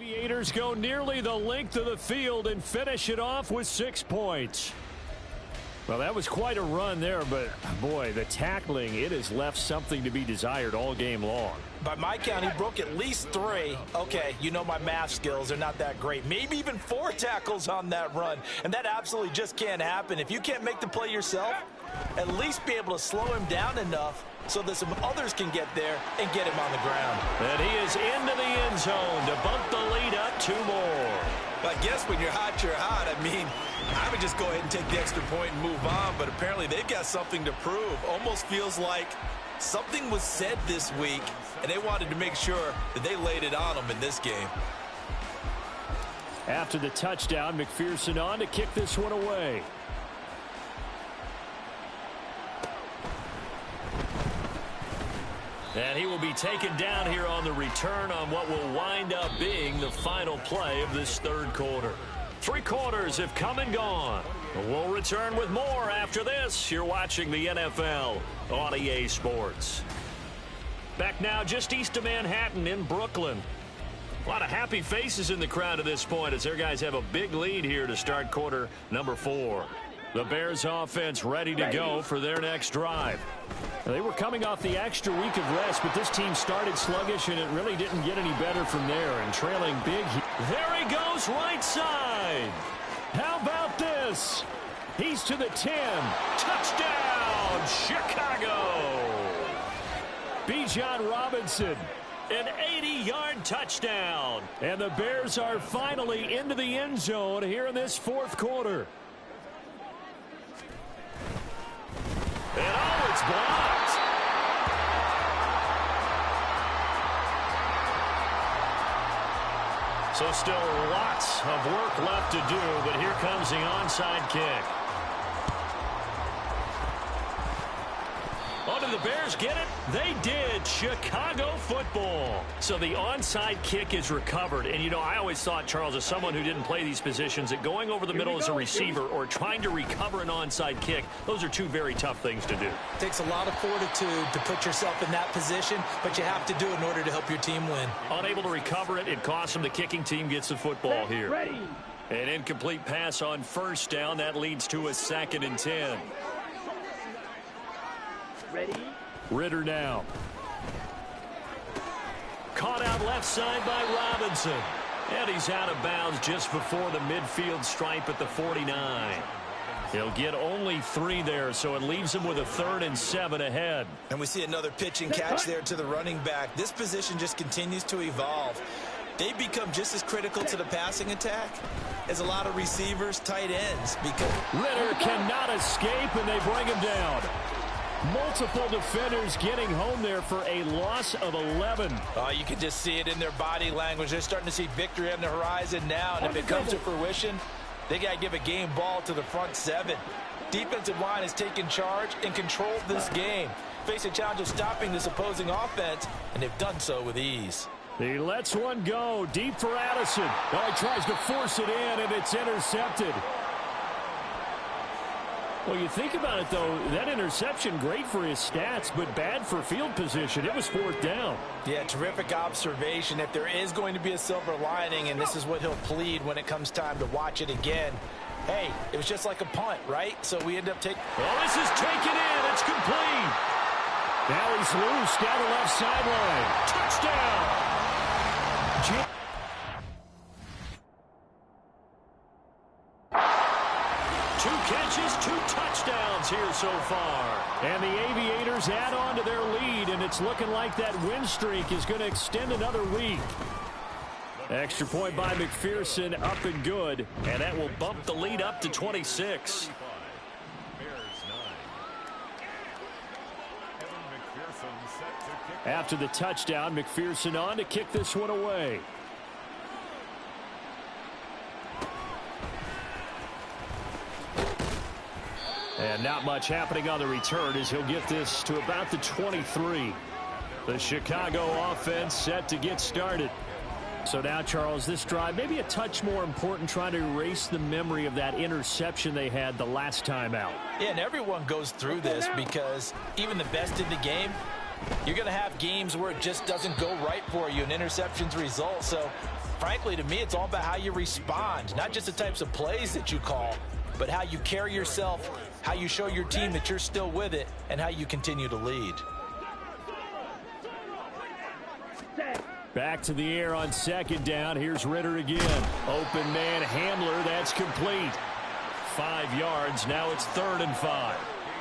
Aviators go nearly the length of the field and finish it off with 6 points. Well, that was quite a run there, but boy, the tackling, it has left something to be desired all game long. By my count, he broke at least 3. Okay, you know my math skills are not that great. Maybe even 4 tackles on that run, and that absolutely just can't happen. If you can't make the play yourself, at least be able to slow him down enough so that some others can get there and get him on the ground. And he is into the end zone to bump the lead up 2 more. I guess when you're hot, you're hot. I mean, I would just go ahead and take the extra point and move on, but apparently they've got something to prove. Almost feels like something was said this week, and they wanted to make sure that they laid it on them in this game. After the touchdown, McPherson on to kick this one away. And he will be taken down here on the return on what will wind up being the final play of this 3rd quarter. 3 quarters have come and gone. We'll return with more after this. You're watching the NFL on EA Sports. Back now just east of Manhattan in Brooklyn. A lot of happy faces in the crowd at this point as their guys have a big lead here to start quarter number 4. The Bears offense ready to go for their next drive. They were coming off the extra week of rest, but this team started sluggish, and it really didn't get any better from there. And trailing big. There he goes, right side. How about this? He's to the 10. Touchdown, Chicago. Bijan Robinson, an 80-yard touchdown. And the Bears are finally into the end zone here in this 4th quarter. And oh, it's blocked. So still lots of work left to do, but here comes the onside kick. Oh, did the Bears get it? They did. Chicago football. So the onside kick is recovered. And, you know, I always thought, Charles, as someone who didn't play these positions, that going over the middle as a receiver or trying to recover an onside kick, those are 2 very tough things to do. It takes a lot of fortitude to put yourself in that position, but you have to do it in order to help your team win. Unable to recover it, it costs them. The kicking team gets the football here. Ready. An incomplete pass on 1st down. That leads to a 2nd and 10. Ready. Ritter now. Caught out left side by Robinson. And he's out of bounds just before the midfield stripe at the 49. He'll get only 3 there, so it leaves him with a 3rd and 7 ahead. And we see another pitch and catch there to the running back. This position just continues to evolve. They become just as critical to the passing attack as a lot of receivers, tight ends. Because Ritter cannot escape, and they bring him down. Multiple defenders getting home there for a loss of 11. You can just see it in their body language. They're starting to see victory on the horizon now. And if it comes to fruition, they got to give a game ball to the front 7. Defensive line has taken charge and controlled this game. Face a challenge of stopping this opposing offense, and they've done so with ease. He lets one go deep for Addison. Oh, he tries to force it in, and it's intercepted. Well, you think about it, though, that interception, great for his stats, but bad for field position. It was 4th down. Yeah, terrific observation. If there is going to be a silver lining, and this is what he'll plead when it comes time to watch it again, hey, it was just like a punt, right? So we end up taking... Oh, this is taken in. It's complete. Now he's loose down the left sideline. Touchdown. 2 catches, 2 touchdowns here so far. And the Aviators add on to their lead, and it's looking like that win streak is going to extend another week. Extra point by McPherson, up and good, and that will bump the lead up to 26. After the touchdown, McPherson on to kick this one away. And not much happening on the return as he'll get this to about the 23. The Chicago offense set to get started. So now, Charles, this drive maybe a touch more important, trying to erase the memory of that interception they had the last time out. Yeah, and everyone goes through this because even the best in the game, you're going to have games where it just doesn't go right for you and interceptions result. So frankly, to me, it's all about how you respond, not just the types of plays that you call, but how you carry yourself, how you show your team that you're still with it, and how you continue to lead. Back to the air on second down. Here's Ritter again. Open man Hamler. That's complete. 5 yards. Now it's 3rd and 5.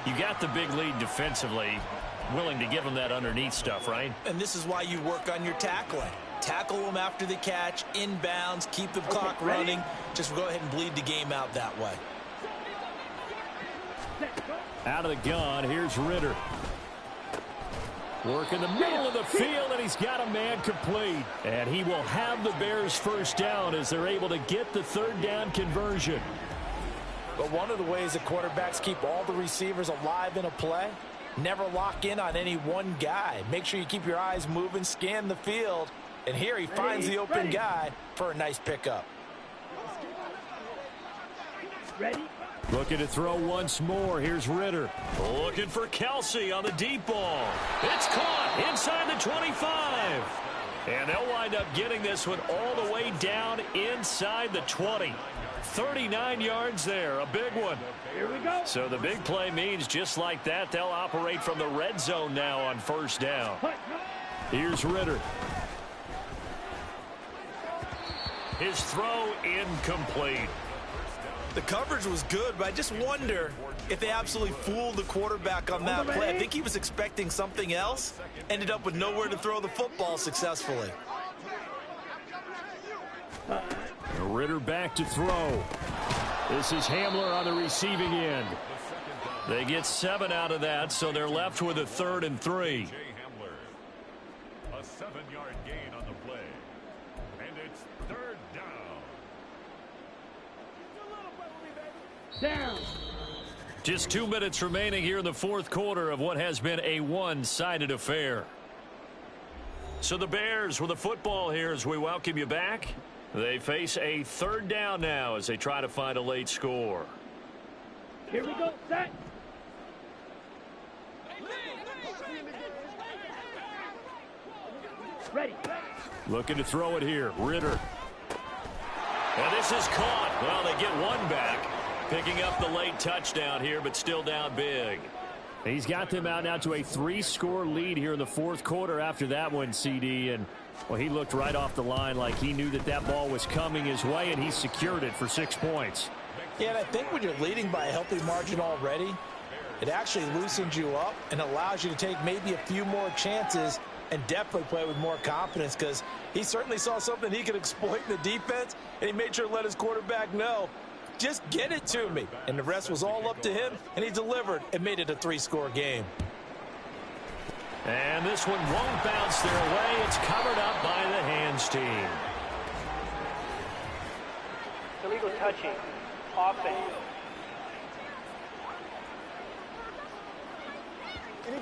You got the big lead defensively. Willing to give them that underneath stuff, right? And this is why you work on your tackling. Tackle them after the catch, inbounds, keep the clock running. Just go ahead and bleed the game out that way. Out of the gun, here's Ritter. Work in the middle of the field, and he's got a man complete. And he will have the Bears first down as they're able to get the 3rd down conversion. But one of the ways that quarterbacks keep all the receivers alive in a play, never lock in on any one guy. Make sure you keep your eyes moving, scan the field. And here he finds the open guy for a nice pickup. Ready? Looking to throw once more. Here's Ritter. Looking for Kelsey on the deep ball. It's caught inside the 25. And they'll wind up getting this one all the way down inside the 20. 39 yards there, a big one. Here we go. So the big play means just like that, they'll operate from the red zone now on 1st down. Here's Ritter. His throw incomplete. The coverage was good, but I just wonder if they absolutely fooled the quarterback on that play. I think he was expecting something else, ended up with nowhere to throw the football successfully. Ritter back to throw. This is Hamler on the receiving end. They get 7 out of that, so they're left with a 3rd and 3. A 7-yard gain on the play. And it's 3rd down. Down. Just 2 minutes remaining here in the 4th quarter of what has been a one-sided affair. So the Bears with the football here as we welcome you back. They face a 3rd down now as they try to find a late score. Here we go. Set. Ready. Looking to throw it here. Ritter. And this is caught. Well, they get one back. Picking up the late touchdown here, but still down big. He's got them out now to a 3-score lead here in the 4th quarter after that one, CD. And, well, he looked right off the line like he knew that that ball was coming his way, and he secured it for 6 points. Yeah, and I think when you're leading by a healthy margin already, it actually loosens you up and allows you to take maybe a few more chances and definitely play with more confidence, because he certainly saw something he could exploit in the defense, and he made sure to let his quarterback know, just get it to me. And the rest was all up to him, and he delivered and made it a 3-score game. And this one won't bounce their way. It's covered up by the hands team. Illegal touching. Offense.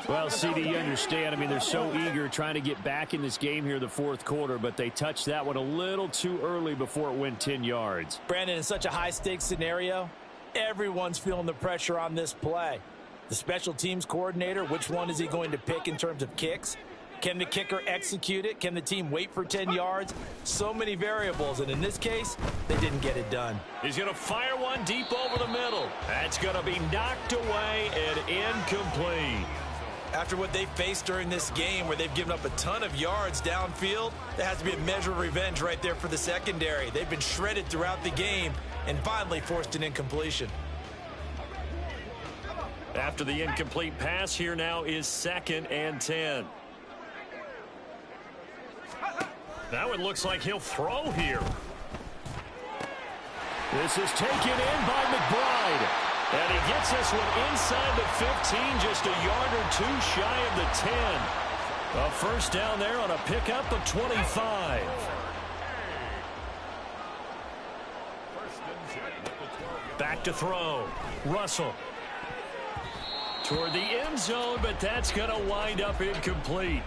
Well, CD, you understand. I mean, they're so eager trying to get back in this game here in the 4th quarter, but they touched that one a little too early before it went 10 yards. Brandon, in such a high-stakes scenario, everyone's feeling the pressure on this play. The special teams coordinator, which one is he going to pick in terms of kicks? Can the kicker execute it? Can the team wait for 10 yards? So many variables, and in this case, they didn't get it done. He's going to fire one deep over the middle. That's going to be knocked away and incomplete. After what they faced during this game, where they've given up a ton of yards downfield, there has to be a measure of revenge right there for the secondary. They've been shredded throughout the game and finally forced an incompletion. After the incomplete pass, here now is 2nd and 10. That one looks like he'll throw here. This is taken in by McBride. And he gets this one inside the 15, just a yard or 2 shy of the 10. A 1st down there on a pickup of 25. Back to throw. Russell. Toward the end zone, but that's going to wind up incomplete.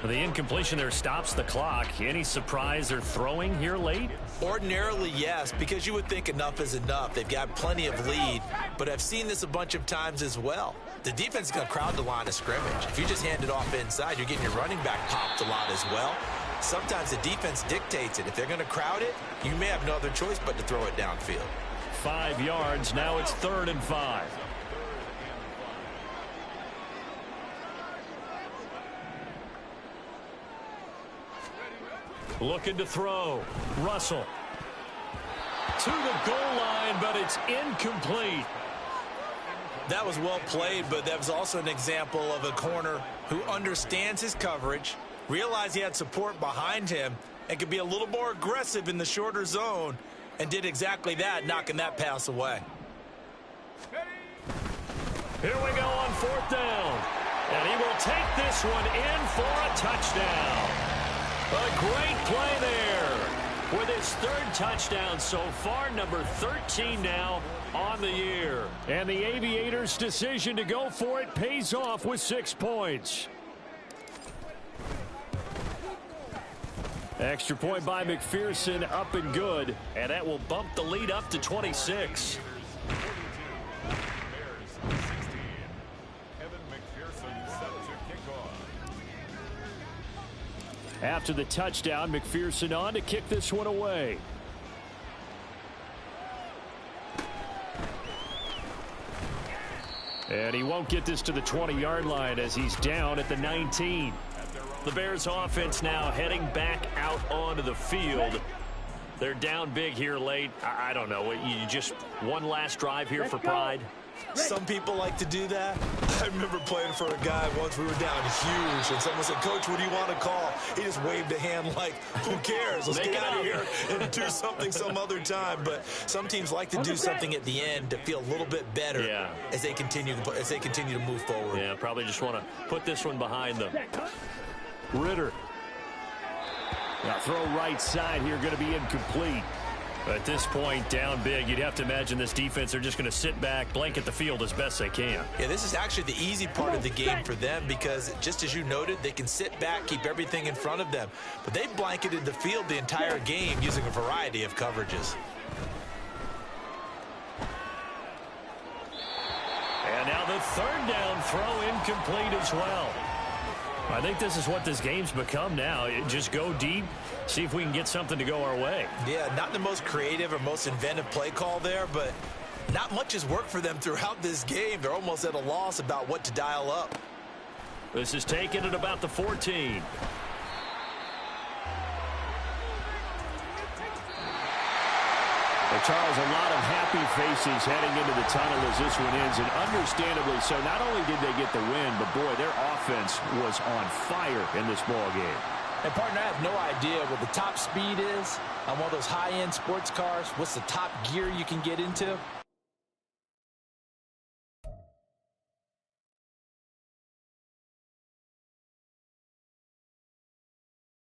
The incompletion there stops the clock. Any surprise they're throwing here late? Ordinarily, yes, because you would think enough is enough. They've got plenty of lead, but I've seen this a bunch of times as well. The defense is going to crowd the line of scrimmage. If you just hand it off inside, you're getting your running back popped a lot as well. sometimes the defense dictates it. If they're going to crowd it, you may have no other choice but to throw it downfield. 5 yards. Now it's 3rd and 5. Looking to throw. Russell. To the goal line, but it's incomplete. That was well played, but that was also an example of a corner who understands his coverage, realized he had support behind him, and could be a little more aggressive in the shorter zone, and did exactly that, knocking that pass away. Here we go on 4th down. And he will take this one in for a touchdown. A great play there. With his 3rd touchdown so far, number 13 now on the year. And the Aviators' decision to go for it pays off with 6 points. Extra point by McPherson, up and good. And that will bump the lead up to 26. After the touchdown, McPherson on to kick this one away. And he won't get this to the 20-yard line as he's down at the 19. The Bears offense now heading back out onto the field. They're down big here late. I don't know. You just one last drive here for pride. Some people like to do that. I remember playing for a guy once. We were down huge, and someone said, "Coach, what do you want to call?" He just waved a hand like, "Who cares? Let's get out of here and do something some other time." But some teams like to do something at the end to feel a little bit better as they continue to move forward. Yeah, probably just want to put this one behind them. Ritter. Now throw right side here, going to be incomplete. At this point, down big, you'd have to imagine this defense, they're just going to sit back, blanket the field as best they can. Yeah, this is actually the easy part of the game for them because, just as you noted, they can sit back, keep everything in front of them. But they've blanketed the field the entire game using a variety of coverages. And now the 3rd down throw incomplete as well. I think this is what this game's become now. Just go deep, see if we can get something to go our way. Yeah, not the most creative or most inventive play call there, but not much has worked for them throughout this game. They're almost at a loss about what to dial up. This is taken at about the 14. Charles, a lot of happy faces heading into the tunnel as this one ends, and understandably so. Not only did they get the win, but boy, their offense was on fire in this ball game. And partner, I have no idea what the top speed is on one of those high-end sports cars. What's the top gear you can get into?